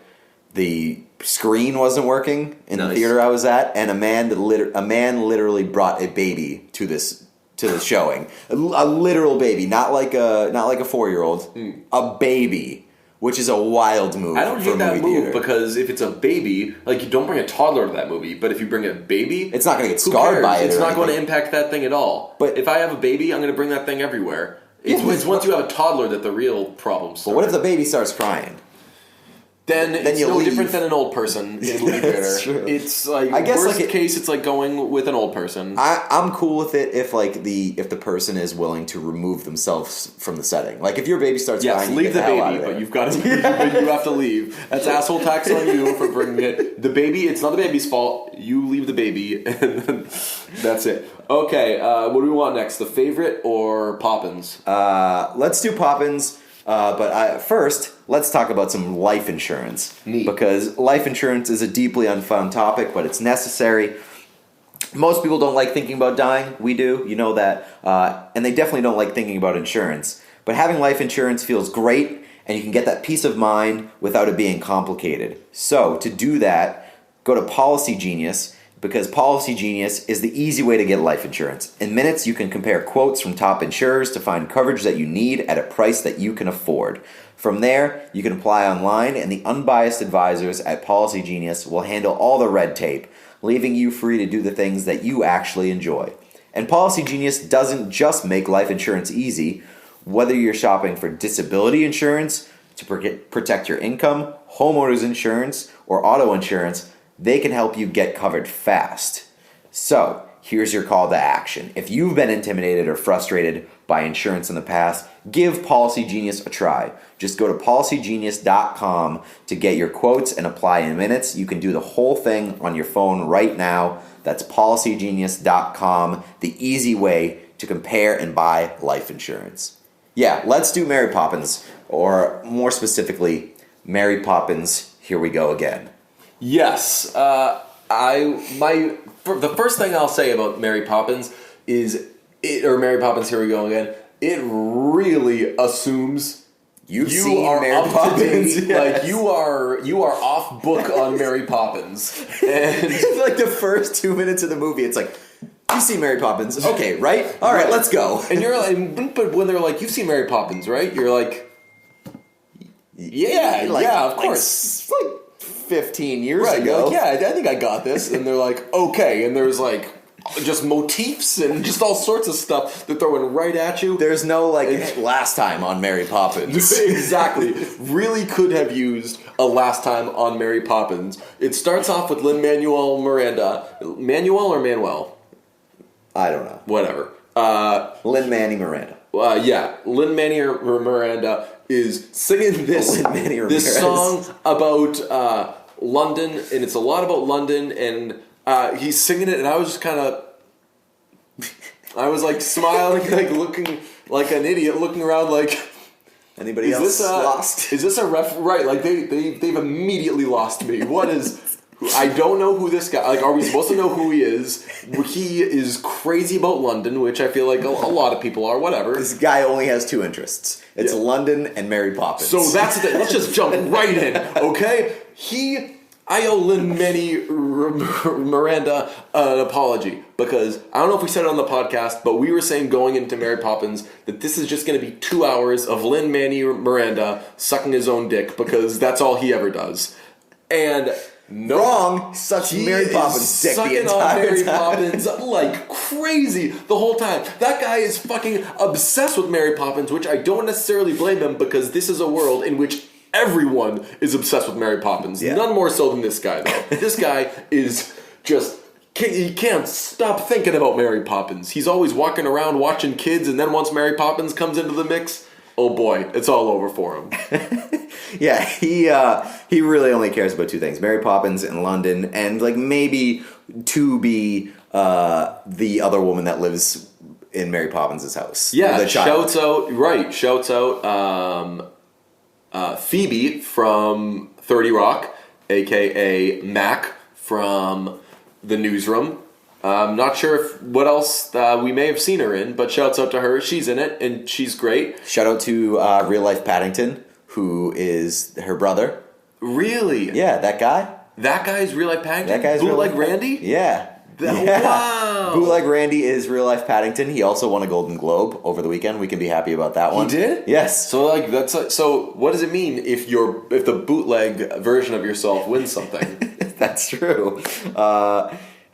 the screen wasn't working in the theater I was at, and a man literally brought a baby to the showing, a literal baby, not like a 4-year-old, a baby, which is a wild move. I don't hate that move because if it's a baby, like you don't bring a toddler to that movie, but if you bring a baby, it's not going to get scarred by it. It's not going to impact that thing at all. But if I have a baby, I'm going to bring that thing everywhere. It's once you have a toddler that the real problems start. But what if the baby starts crying? Then it's no different than an old person in movie theater. True. It's like, I guess worst case, it's like going with an old person. I'm cool with it if the person is willing to remove themselves from the setting. Like if your baby starts crying, leave the baby, but you've got to. You have to leave. That's asshole tax on you for bringing it. The baby, it's not the baby's fault. You leave the baby, and then that's it. Okay, what do we want next? The favorite or Poppins? Let's do Poppins. But first, let's talk about some life insurance. Neat. Because life insurance is a deeply unfun topic, but it's necessary. Most people don't like thinking about dying. We do, you know that. And they definitely don't like thinking about insurance. But having life insurance feels great, and you can get that peace of mind without it being complicated. So, to do that, go to Policy Genius, because Policy Genius is the easy way to get life insurance. In minutes, you can compare quotes from top insurers to find coverage that you need at a price that you can afford. From there, you can apply online, and the unbiased advisors at Policy Genius will handle all the red tape, leaving you free to do the things that you actually enjoy. And Policy Genius doesn't just make life insurance easy. Whether you're shopping for disability insurance to protect your income, homeowners insurance, or auto insurance, they can help you get covered fast. So, here's your call to action. If you've been intimidated or frustrated by insurance in the past, give Policy Genius a try. Just go to policygenius.com to get your quotes and apply in minutes. You can do the whole thing on your phone right now. That's policygenius.com, the easy way to compare and buy life insurance. Yeah, let's do Mary Poppins, or more specifically, Mary Poppins, Here We Go Again. Yes, the first thing I'll say about Mary Poppins is, Mary Poppins, Here We Go Again, it really assumes You've you seen are Mary up Poppins. to date. Yes. Like you are off book on Mary Poppins, and like the first 2 minutes of the movie, it's like, you see Mary Poppins, okay, right? All right, let's go. And you're like, but when they're like, you've seen Mary Poppins, right? You're like, yeah, of course. Like 15 years Right, ago. you're like, yeah, I think I got this. And they're like, okay. And there's like just motifs and just all sorts of stuff they're throwing right at you. There's no last time on Mary Poppins. Exactly. Really could have used a last time on Mary Poppins. It starts off with Lin-Manuel Miranda. Manuel or Manuel? I don't know. Whatever. Lin-Manny Miranda. Lin-Manuel Miranda is singing this song about London, and it's a lot about London, and he's singing it, and I was just kind of, I was like smiling, like looking like an idiot, looking around like, anybody else lost? Is this a ref? Right, like they've immediately lost me. What is? I don't know who this guy. Like, are we supposed to know who he is? He is crazy about London, which I feel like a lot of people are. Whatever. This guy only has two interests. It's London and Mary Poppins. So that's the thing. Let's just jump right in, okay? I owe Lin-Manny Miranda an apology because I don't know if we said it on the podcast, but we were saying going into Mary Poppins that this is just going to be 2 hours of Lin-Manny Miranda sucking his own dick because that's all he ever does. And no, wrong. Such Mary Poppins dick the entire on Mary time. Poppins like crazy the whole time. That guy is fucking obsessed with Mary Poppins, which I don't necessarily blame him because this is a world in which everyone is obsessed with Mary Poppins. Yeah. None more so than this guy, though. This guy is just... He can't stop thinking about Mary Poppins. He's always walking around watching kids, and then once Mary Poppins comes into the mix, oh boy, it's all over for him. Yeah, he really only cares about two things: Mary Poppins and London, and like maybe to be the other woman that lives in Mary Poppins' house. Yeah, the child. Shouts out Phoebe from 30 Rock, a.k.a. Mac from The Newsroom. I'm not sure what else we may have seen her in, but shouts out to her. She's in it, and she's great. Shout out to Real Life Paddington, who is her brother. Really? Yeah, that guy. That guy's Real Life Paddington? That guy's Bootleg Real Life Randy? Yeah. Wow. Bootleg Randy is Real Life Paddington. He also won a Golden Globe over the weekend. We can be happy about that one. He did? Yes. So so what does it mean if the bootleg version of yourself wins something? That's true.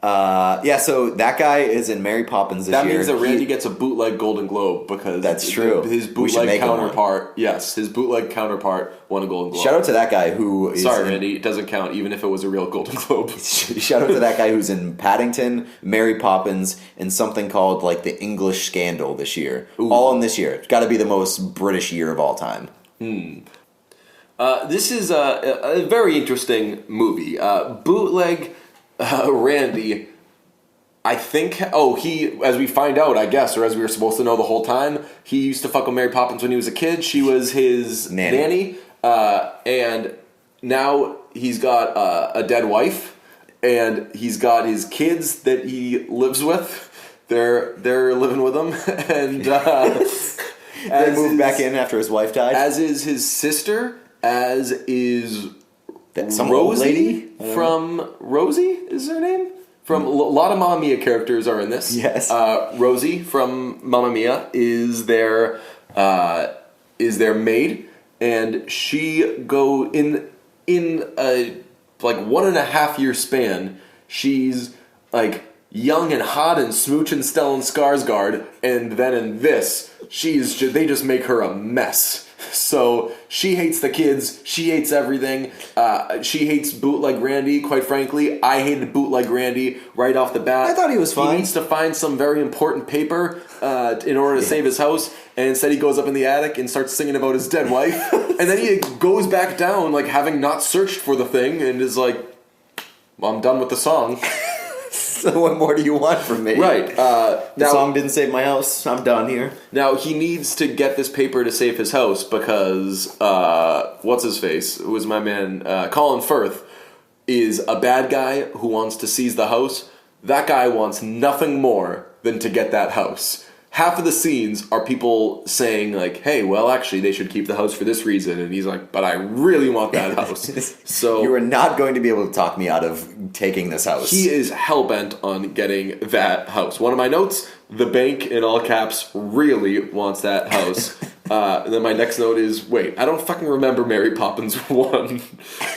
So that guy is in Mary Poppins this year. That means that Randy gets a bootleg Golden Globe because that's true. His bootleg counterpart, his bootleg counterpart won a Golden Globe. Shout out to that guy who is... Sorry, Randy, it doesn't count even if it was a real Golden Globe. Shout out to that guy who's in Paddington, Mary Poppins, and something called like The English Scandal this year. Ooh. All in this year. It's got to be the most British year of all time. This is a very interesting movie. Bootleg Randy, I think, as we find out, I guess, or as we were supposed to know the whole time, he used to fuck with Mary Poppins when he was a kid. She was his nanny. And now he's got a dead wife, and he's got his kids that he lives with. They're living with him, and they moved back in after his wife died. As is his sister, as is some Rosie old lady from Rosie is her name. From a lot of Mamma Mia characters are in this. Yes. Rosie from Mamma Mia is their maid, and she go in a like 1.5 year span. She's like young and hot and smooching Stellan Skarsgård, and then in this, they just make her a mess. So She hates the kids. She hates everything. She hates Bootleg Randy, quite frankly. I hated Bootleg Randy right off the bat. I thought he was fine. He needs to find some very important paper in order to save his house, and instead he goes up in the attic and starts singing about his dead wife. And then he goes back down, like, having not searched for the thing, and is like, well, I'm done with the song. So what more do you want from me? Right. The song didn't save my house. I'm done here. Now, he needs to get this paper to save his house because, what's-his-face, who was my man, Colin Firth, is a bad guy who wants to seize the house. That guy wants nothing more than to get that house. Half of the scenes are people saying, like, hey, well, actually, they should keep the house for this reason. And he's like, but I really want that house. So you are not going to be able to talk me out of taking this house. He is hell-bent on getting that house. One of my notes, the bank, in all caps, really wants that house. And then my next note is, wait, I don't fucking remember Mary Poppins 1.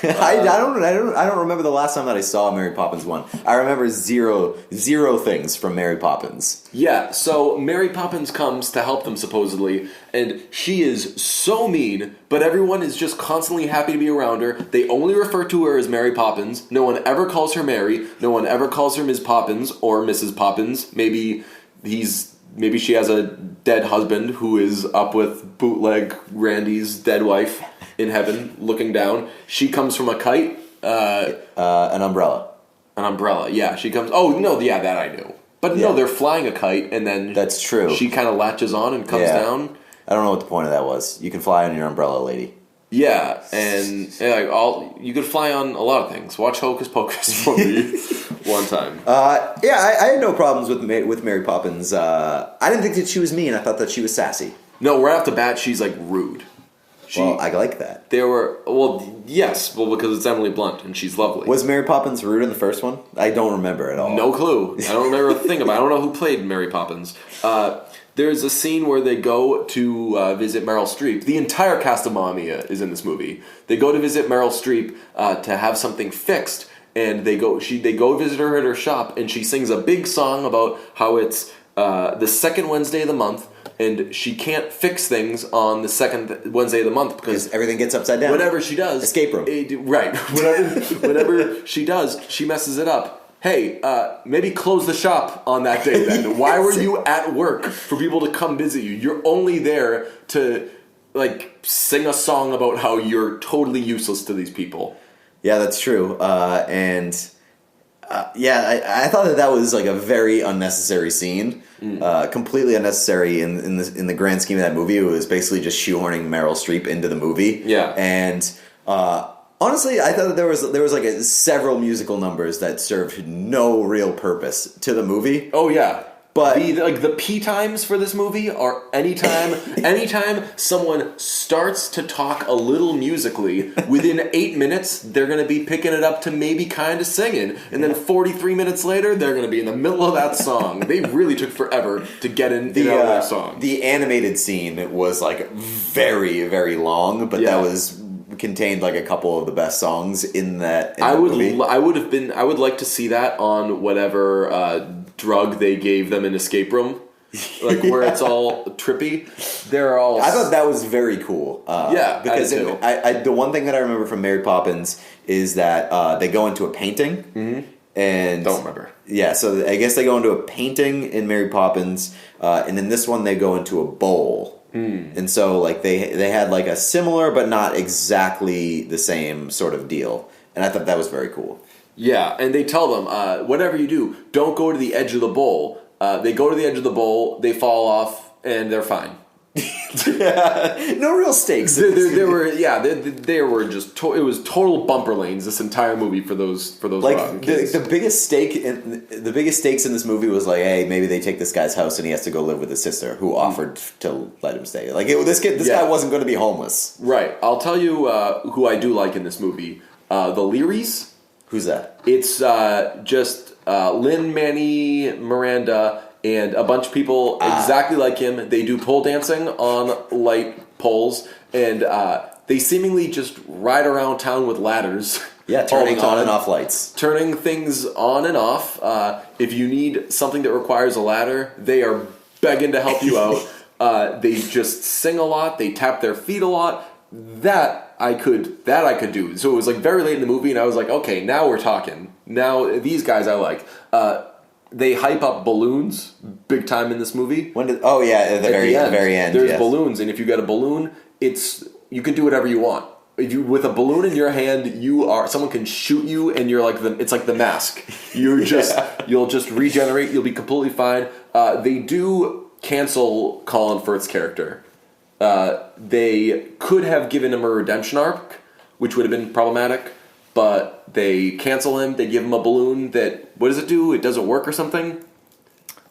I don't remember the last time that I saw Mary Poppins 1. I remember zero things from Mary Poppins. Yeah, so Mary Poppins comes to help them, supposedly, and she is so mean, but everyone is just constantly happy to be around her. They only refer to her as Mary Poppins. No one ever calls her Mary. No one ever calls her Ms. Poppins or Mrs. Poppins. Maybe she has a dead husband who is up with Bootleg Randy's dead wife in heaven looking down. She comes from a kite. An umbrella. An umbrella, yeah. She comes... Oh, no, yeah, that I knew. But no, they're flying a kite, and then... That's true. She kind of latches on and comes down. I don't know what the point of that was. You can fly on your umbrella, lady. Yeah, and you could fly on a lot of things. Watch Hocus Pocus for me one time. I had no problems with Mary Poppins. I didn't think that she was mean. I thought that she was sassy. No, right off the bat, she's, like, rude. Well, I like that. Yes, because it's Emily Blunt, and she's lovely. Was Mary Poppins rude in the first one? I don't remember at all. No clue. I don't remember a thing about it. I don't know who played Mary Poppins. There's a scene where they go to visit Meryl Streep. The entire cast of Mamma Mia is in this movie. They go to visit Meryl Streep to have something fixed, and they go visit her at her shop, and she sings a big song about how it's the second Wednesday of the month, and she can't fix things on the second Wednesday of the month because everything gets upside down. Whatever she does, escape room. Right. Whatever she does, she messes it up. Hey, maybe close the shop on that day then. Why were you at work for people to come visit you? You're only there to, like, sing a song about how you're totally useless to these people. Yeah, that's true. I thought that was, like, a very unnecessary scene. Completely unnecessary in the grand scheme of that movie. It was basically just shoehorning Meryl Streep into the movie. Yeah. And... honestly, I thought that there was like several musical numbers that served no real purpose to the movie. Oh yeah, but the P times for this movie are anytime someone starts to talk a little musically, within 8 minutes they're going to be picking it up to maybe kind of singing, and then 43 minutes later they're going to be in the middle of that song. They really took forever to get in that song. The animated scene was like very, very long, but that was contained like a couple of the best songs in that movie. I would like to see that on whatever drug they gave them in Escape Room, like where it's all trippy. I thought that was very cool. Because the one thing that I remember from Mary Poppins is that they go into a painting, and don't remember. Yeah, so I guess they go into a painting in Mary Poppins, and in this one they go into a bowl. And so, like, they had, like, a similar but not exactly the same sort of deal. And I thought that was very cool. Yeah, and they tell them, whatever you do, don't go to the edge of the bowl. They go to the edge of the bowl, they fall off, and they're fine. No real stakes. There were just it was total bumper lanes this entire movie for those like kids. The biggest stakes in this movie was like, hey, maybe they take this guy's house and he has to go live with his sister who offered to let him stay. Like this guy wasn't going to be homeless. Right. I'll tell you who I do like in this movie. The Learys. Who's that? It's just Lin, Manny, Miranda, and a bunch of people exactly like him. They do pole dancing on light poles, and they seemingly just ride around town with ladders. Yeah, turning on and off lights. Turning things on and off. If you need something that requires a ladder, they are begging to help you out. They just sing a lot. They tap their feet a lot. that I could do. So it was like very late in the movie, and I was like, okay, now we're talking. Now these guys I like. They hype up balloons big time in this movie. At the very end. There's balloons, and if you get a balloon, you can do whatever you want. If you with a balloon in your hand, someone can shoot you, and you're like it's like the Mask. You'll just regenerate. You'll be completely fine. They do cancel Colin Firth's character. They could have given him a redemption arc, which would have been problematic, but they cancel him. They give him a balloon that, what does it do? It doesn't work or something?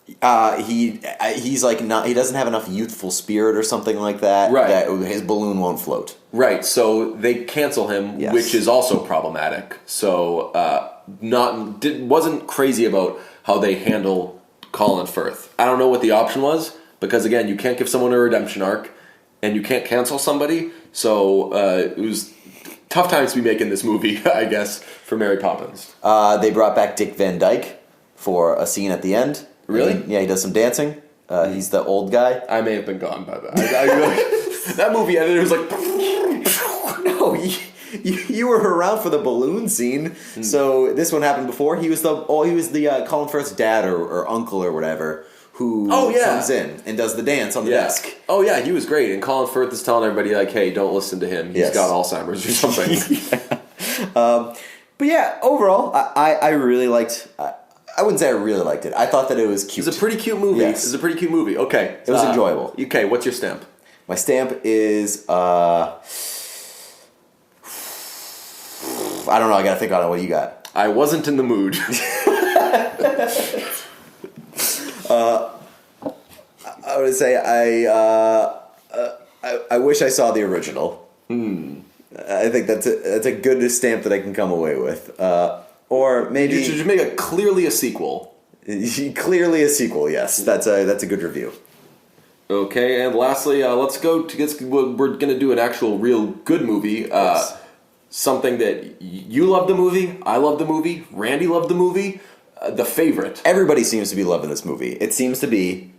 He's like not. He doesn't have enough youthful spirit or something like that. Right. That his balloon won't float. Right. So they cancel him, Yes. which is also problematic. So wasn't crazy about how they handle Colin Firth. I don't know what the option was because again, you can't give someone a redemption arc, and you can't cancel somebody. So it was tough times to be making this movie, I guess, for Mary Poppins. They brought back Dick Van Dyke for a scene at the end. Really? Yeah, he does some dancing. He's the old guy. I may have been gone by that. That movie ended. It was like, No, you were around for the balloon scene. So this one happened before. He was the Colin Firth's dad or uncle or whatever who comes in and does the dance on the desk. Oh yeah, he was great. And Colin Firth is telling everybody like, "Hey, don't listen to him. He's got Alzheimer's or something." But yeah, overall, I really liked. I wouldn't say I really liked it. I thought that it was cute. It's a pretty cute movie. Yes. It's a pretty cute movie. Okay, it was enjoyable. Okay, what's your stamp? My stamp is I don't know. I gotta think on it. What do you got? I wasn't in the mood. I would say I wish I saw the original. I think that's a good stamp that I can come away with. Or maybe You should just make it clearly a sequel. Clearly a sequel. Yes, that's a good review. Okay, and lastly, let's go to we're gonna do an actual real good movie. Yes. Something that you love the movie, I love the movie, Randy loved the movie. The Favorite. Everybody seems to be loving this movie. It seems to be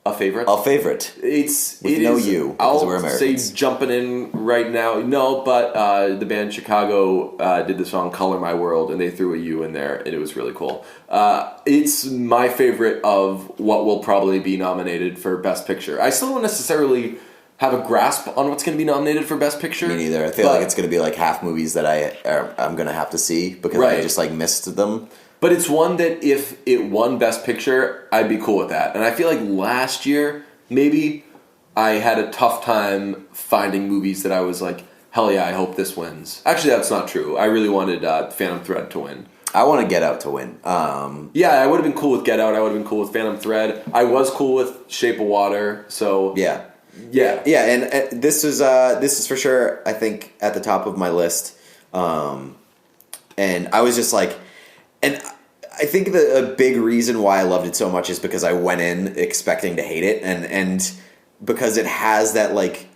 A favorite. a favorite. It no is, you, because we're I'll Americans. say jumping in right now. No, but the band Chicago did the song "Color My World" and they threw a U in there, and it was really cool. It's my favorite of what will probably be nominated for Best Picture. I still don't necessarily have a grasp on what's going to be nominated for Best Picture. Me neither. I feel like it's going to be like half movies that I'm going to have to see because I just like missed them. But it's one that if it won Best Picture, I'd be cool with that. And I feel like last year, maybe, I had a tough time finding movies that I was like, hell yeah, I hope this wins. Actually, that's not true. I really wanted Phantom Thread to win. I want to Get Out to win. Yeah, I would have been cool with Get Out. I would have been cool with Phantom Thread. I was cool with Shape of Water. So Yeah. Yeah. Yeah, and this is for sure, I think, at the top of my list. And I was just like... And I think a big reason why I loved it so much is because I went in expecting to hate it, and because it has that like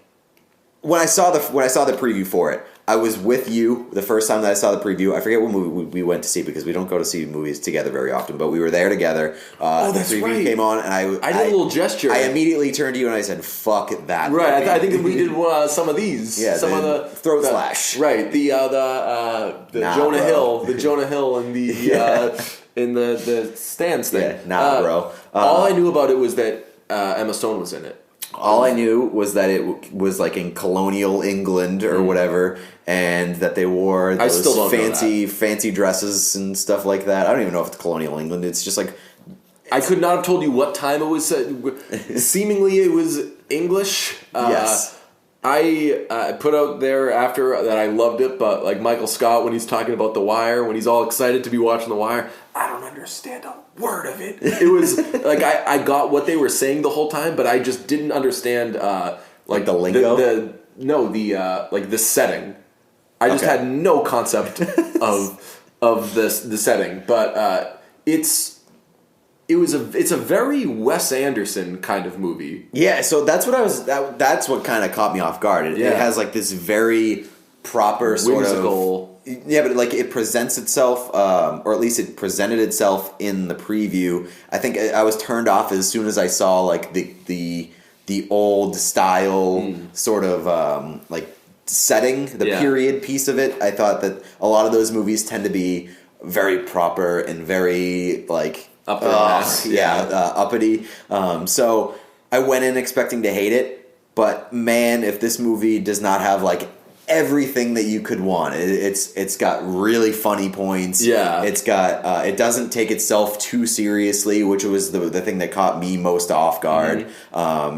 when I saw the preview for it, I was with you the first time that I saw the preview. I forget what movie we went to see because we don't go to see movies together very often, but we were there together. That's the preview right. came on, and I did a little gesture. I immediately turned to you and I said, "Fuck that!" Right, I think we did some of these. Yeah, some of the throat slash. Right, the Jonah bro. Hill, and the in the stands thing. Yeah, bro. All I knew about it was that Emma Stone was in it. All I knew was that it was like in colonial England or whatever, and that they wore those still don't know fancy dresses and stuff like that. I don't even know if it's colonial England. It's just like I could not have told you what time it was. Seemingly, it was English. Yes. I put out there after that I loved it, but like Michael Scott when he's talking about The Wire, when he's all excited to be watching The Wire, I don't understand a word of it. It was like I got what they were saying the whole time, but I just didn't understand like the lingo. The setting. I just had no concept of the setting, but it's a very Wes Anderson kind of movie. Yeah, so that's what that's what kind of caught me off guard. It has like this very proper sort whimsical. Yeah, but like it presents itself, or at least it presented itself in the preview. I think I was turned off as soon as I saw like the the old style sort of like setting, the period piece of it. I thought that a lot of those movies tend to be very proper and very like uppity. So I went in expecting to hate it, but man, if this movie does not have like everything that you could want, it's got really funny points. Yeah, it's got it doesn't take itself too seriously, which was the thing that caught me most off guard.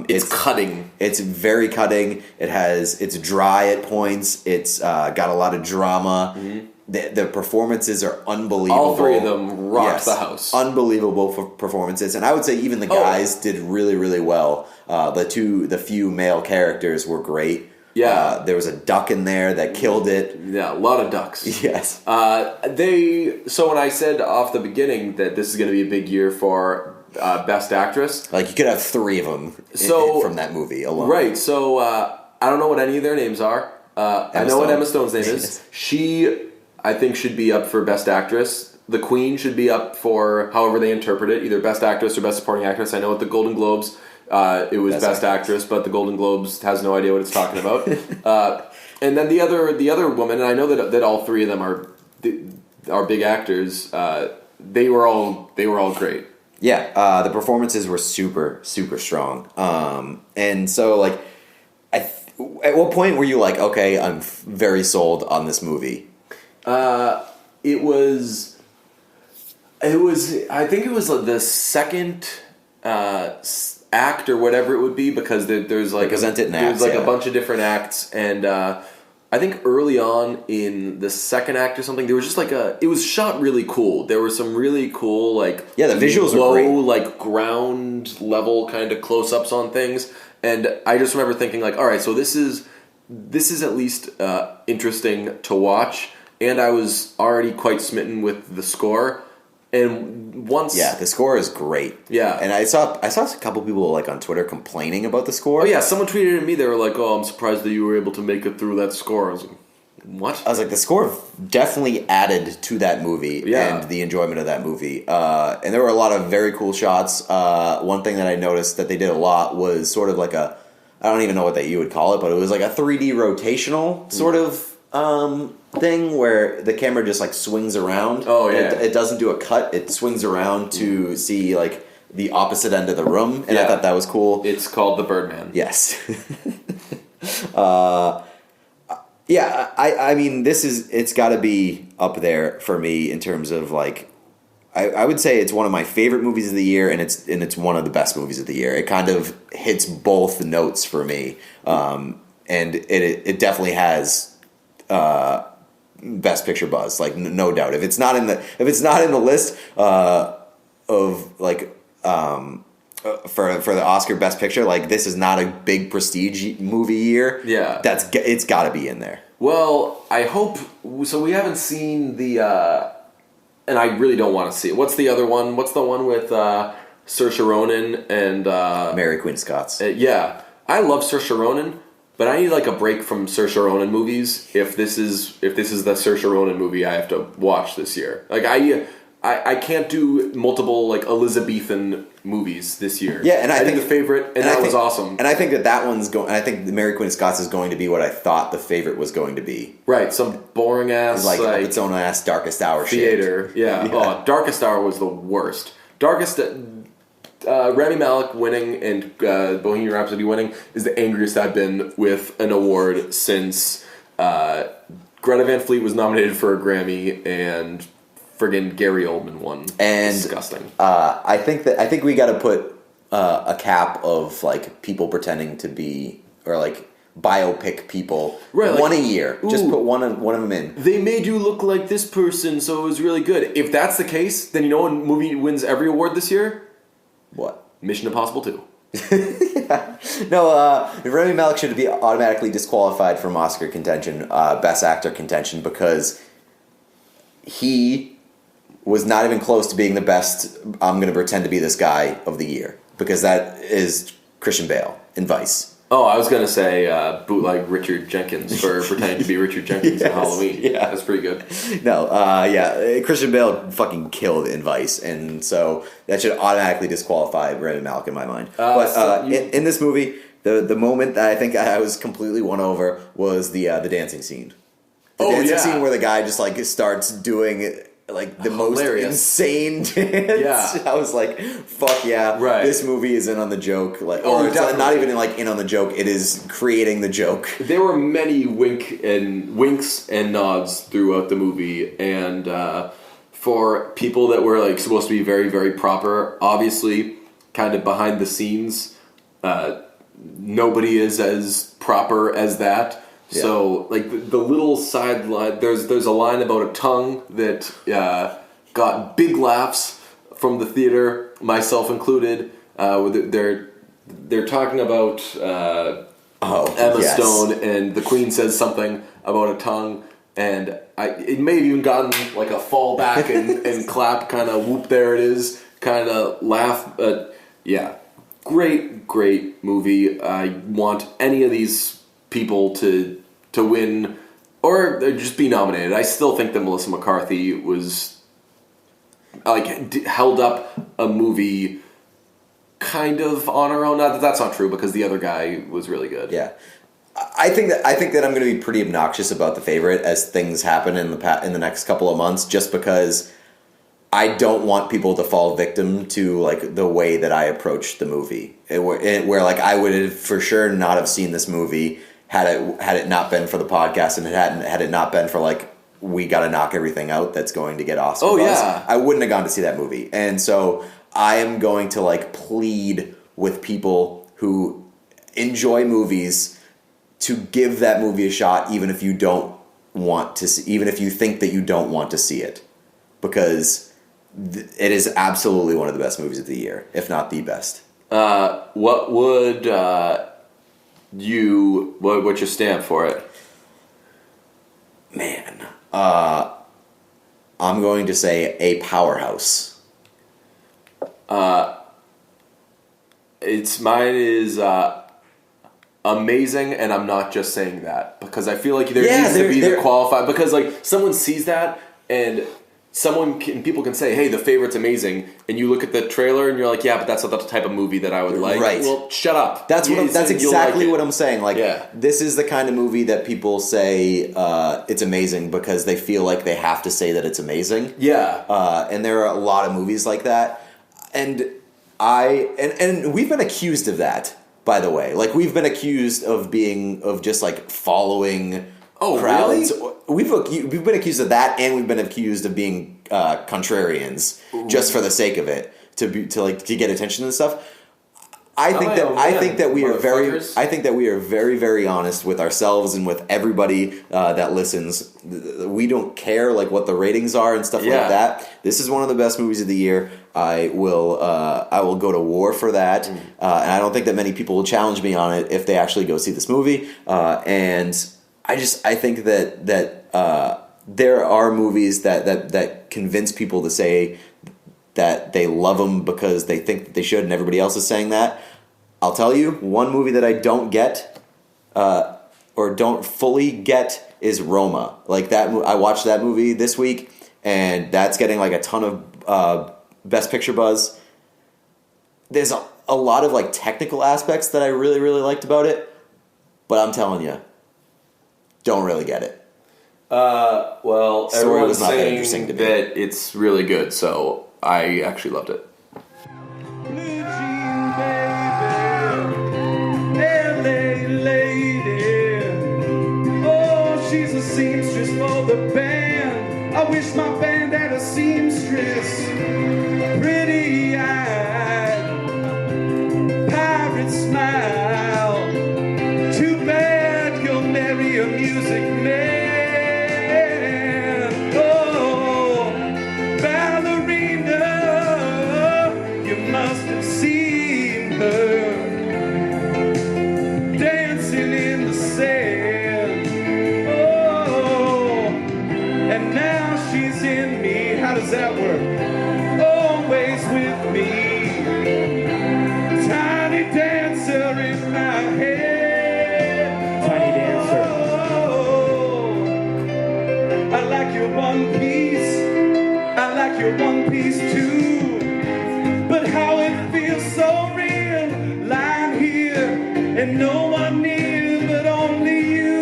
It's cutting. It's very cutting. It's dry at points. It's got a lot of drama. The performances are unbelievable. All three of them rocked the house. Unbelievable performances, and I would say even the guys did really, really well. The few male characters were great. Yeah, there was a duck in there that killed it. Yeah, a lot of ducks. Yes. So when I said off the beginning that this is going to be a big year for Best Actress, like you could have three of them from that movie alone. Right. So I don't know what any of their names are. I know what Emma Stone's name is. She, I think, should be up for Best Actress. The Queen should be up for however they interpret it, either Best Actress or Best Supporting Actress. I know at the Golden Globes, it was Best Actress, but the Golden Globes has no idea what it's talking about. And then the other woman, and I know that all three of them are big actors. They were all great. Yeah, the performances were super, super strong. And so like, at what point were you like, okay, I'm very sold on this movie? It was. I think it was the second act or whatever it would be, because there's like a bunch of different acts, and I think early on in the second act or something, there was just like it was shot really cool. There were some really cool like the visuals low, were great, like ground level kind of close ups on things, and I just remember thinking like, all right, so this is at least interesting to watch, and I was already quite smitten with the score. And once, the score is great. Yeah, and I saw a couple people like on Twitter complaining about the score. Oh yeah, someone tweeted at me. They were like, "Oh, I'm surprised that you were able to make it through that score." I was like, "What?" I was like, the score definitely added to that movie and the enjoyment of that movie. And there were a lot of very cool shots. One thing that I noticed that they did a lot was sort of like I don't even know what that you would call it, but it was like a 3D rotational sort of thing where the camera just like swings around. Oh yeah, it doesn't do a cut. It swings around to see like the opposite end of the room, and I thought that was cool. It's called the Birdman. Yes. I mean, it's got to be up there for me in terms of like, I would say it's one of my favorite movies of the year, and it's one of the best movies of the year. It kind of hits both notes for me, and it definitely has Best Picture buzz, like no doubt. If it's not in the list of like for the Oscar Best Picture, like this is not a big prestige movie year. Yeah, it's got to be in there. Well, I hope so. We haven't seen the, and I really don't want to see it. What's the other one? What's the one with Saoirse Ronan and Mary Queen of Scots? Yeah, I love Saoirse Ronan. But I need like a break from Saoirse Ronan movies. If this is the Saoirse Ronan movie I have to watch this year, like I can't do multiple like Elizabethan movies this year. Yeah, and I think The Favorite, and that was awesome. And I think that one's going. I think the Mary Queen of Scots is going to be what I thought The Favorite was going to be. Right, some boring ass like its own ass Darkest Hour theater. Shit. Yeah. Oh, Darkest Hour was the worst. Rami Malek winning and Bohemian Rhapsody winning is the angriest I've been with an award since Greta Van Fleet was nominated for a Grammy and friggin' Gary Oldman won. And disgusting. I think we got to put a cap of like people pretending to be, or like biopic people, right, like, one a year. Ooh, just put one of them in. They made you look like this person, so it was really good. If that's the case, then you know what movie wins every award this year? What? Mission Impossible 2. Yeah. No, Rami Malek should be automatically disqualified from Oscar contention, Best Actor contention, because he was not even close to being the best, I'm going to pretend to be this guy of the year, because that is Christian Bale in Vice. Oh, I was gonna say bootleg Richard Jenkins for pretending to be Richard Jenkins on Halloween. Yeah, that's pretty good. No, Christian Bale fucking killed in Vice, and so that should automatically disqualify Rami Malek in my mind. In this movie, the moment that I think I was completely won over was the dancing scene. The dancing scene where the guy just like starts doing like the most insane dance. Yeah. I was like, fuck yeah. Right. This movie is in on the joke. Like, or it's not even like in on the joke, it is creating the joke. There were many winks and nods throughout the movie, and for people that were like supposed to be very, very proper, obviously kind of behind the scenes, nobody is as proper as that. Yeah. So, like, the little side line, there's a line about a tongue that got big laughs from the theater, myself included. They're talking about Emma Stone, and the Queen says something about a tongue, and it may have even gotten, like, a fall back and clap, kind of whoop, there it is, kind of laugh. Yeah, great movie. I want any of these people to win or just be nominated. I still think that Melissa McCarthy was held up a movie kind of on her own. Not that that's not true, because the other guy was really good. Yeah, I think that I'm going to be pretty obnoxious about The Favorite as things happen in the next couple of months, just because I don't want people to fall victim to like the way that I approach the movie, where like I would have for sure not have seen this movie had it not been for the podcast, and had it not been for like we got to knock everything out that's going to get Oscar buzz. Yeah, I wouldn't have gone to see that movie. And so I am going to like plead with people who enjoy movies to give that movie a shot, even if you don't want to see, even if you think that you don't want to see it, because it is absolutely one of the best movies of the year, if not the best. What would what's your stamp for it? Man, I'm going to say a powerhouse. Mine is amazing, and I'm not just saying that, because I feel like there needs to be the qualified, because like someone sees that and people can say, hey, The Favorite's amazing, and you look at the trailer and you're like, yeah, but that's not the type of movie that I would like. Right. Well, shut up. That's exactly what I'm saying. Like, this is the kind of movie that people say it's amazing because they feel like they have to say that it's amazing. Yeah. And there are a lot of movies like that. And we've been accused of that, by the way. Like, we've been accused of just like following crowds. Really? We've been accused of that, and we've been accused of being contrarians just for the sake of it, to get attention and stuff. I think that we are very, very honest with ourselves and with everybody that listens. We don't care like what the ratings are and stuff like that. This is one of the best movies of the year. I will go to war for that, and I don't think that many people will challenge me on it if they actually go see this movie. And I think that there are movies that convince people to say that they love them because they think that they should, and everybody else is saying that. I'll tell you, one movie that I don't get or don't fully get is Roma. Like that, I watched that movie this week, and that's getting like a ton of Best Picture buzz. There's a lot of like technical aspects that I really, really liked about it, but I'm telling you, don't really get it. Well, story everyone's was not that saying interesting to me. that it's really good, so I actually loved it. She's a seamstress for the band. I wish my band had a seamstress. Pretty-eyed pirate smile. Too bad you'll marry a music man. Oh, ballerina, you must have seen her dancing in the sand. And now she's in one piece. I like your one piece too. But how it feels so real, lying here and no one near but only you.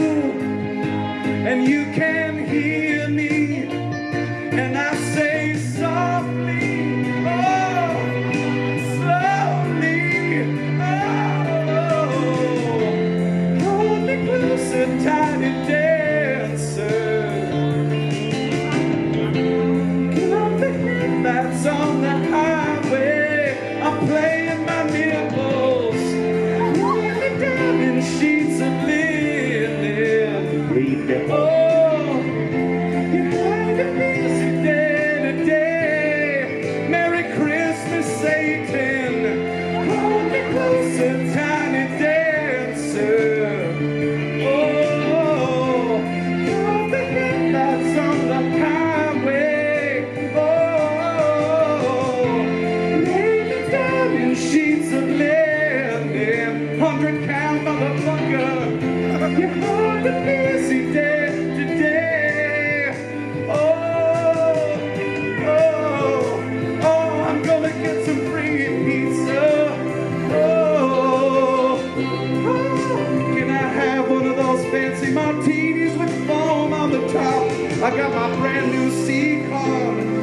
And you can hear me, and I say softly, oh, slowly, oh, hold me closer, tiny dancer. Got the headlights on the highway, I'm playing my nipples, rolling down in sheets of linen. Oh, you had a busy day today. Merry Christmas, Satan. Hold me closer, tiny dancer. Oh, got the headlights on the highway. Oh, lay me down in sheets of linen. 100-pound motherfucker. You had a busy day today. Oh, I'm gonna get some free pizza. Oh, can I have one of those fancy martinis with foam on the top? I got my brand new C-Con.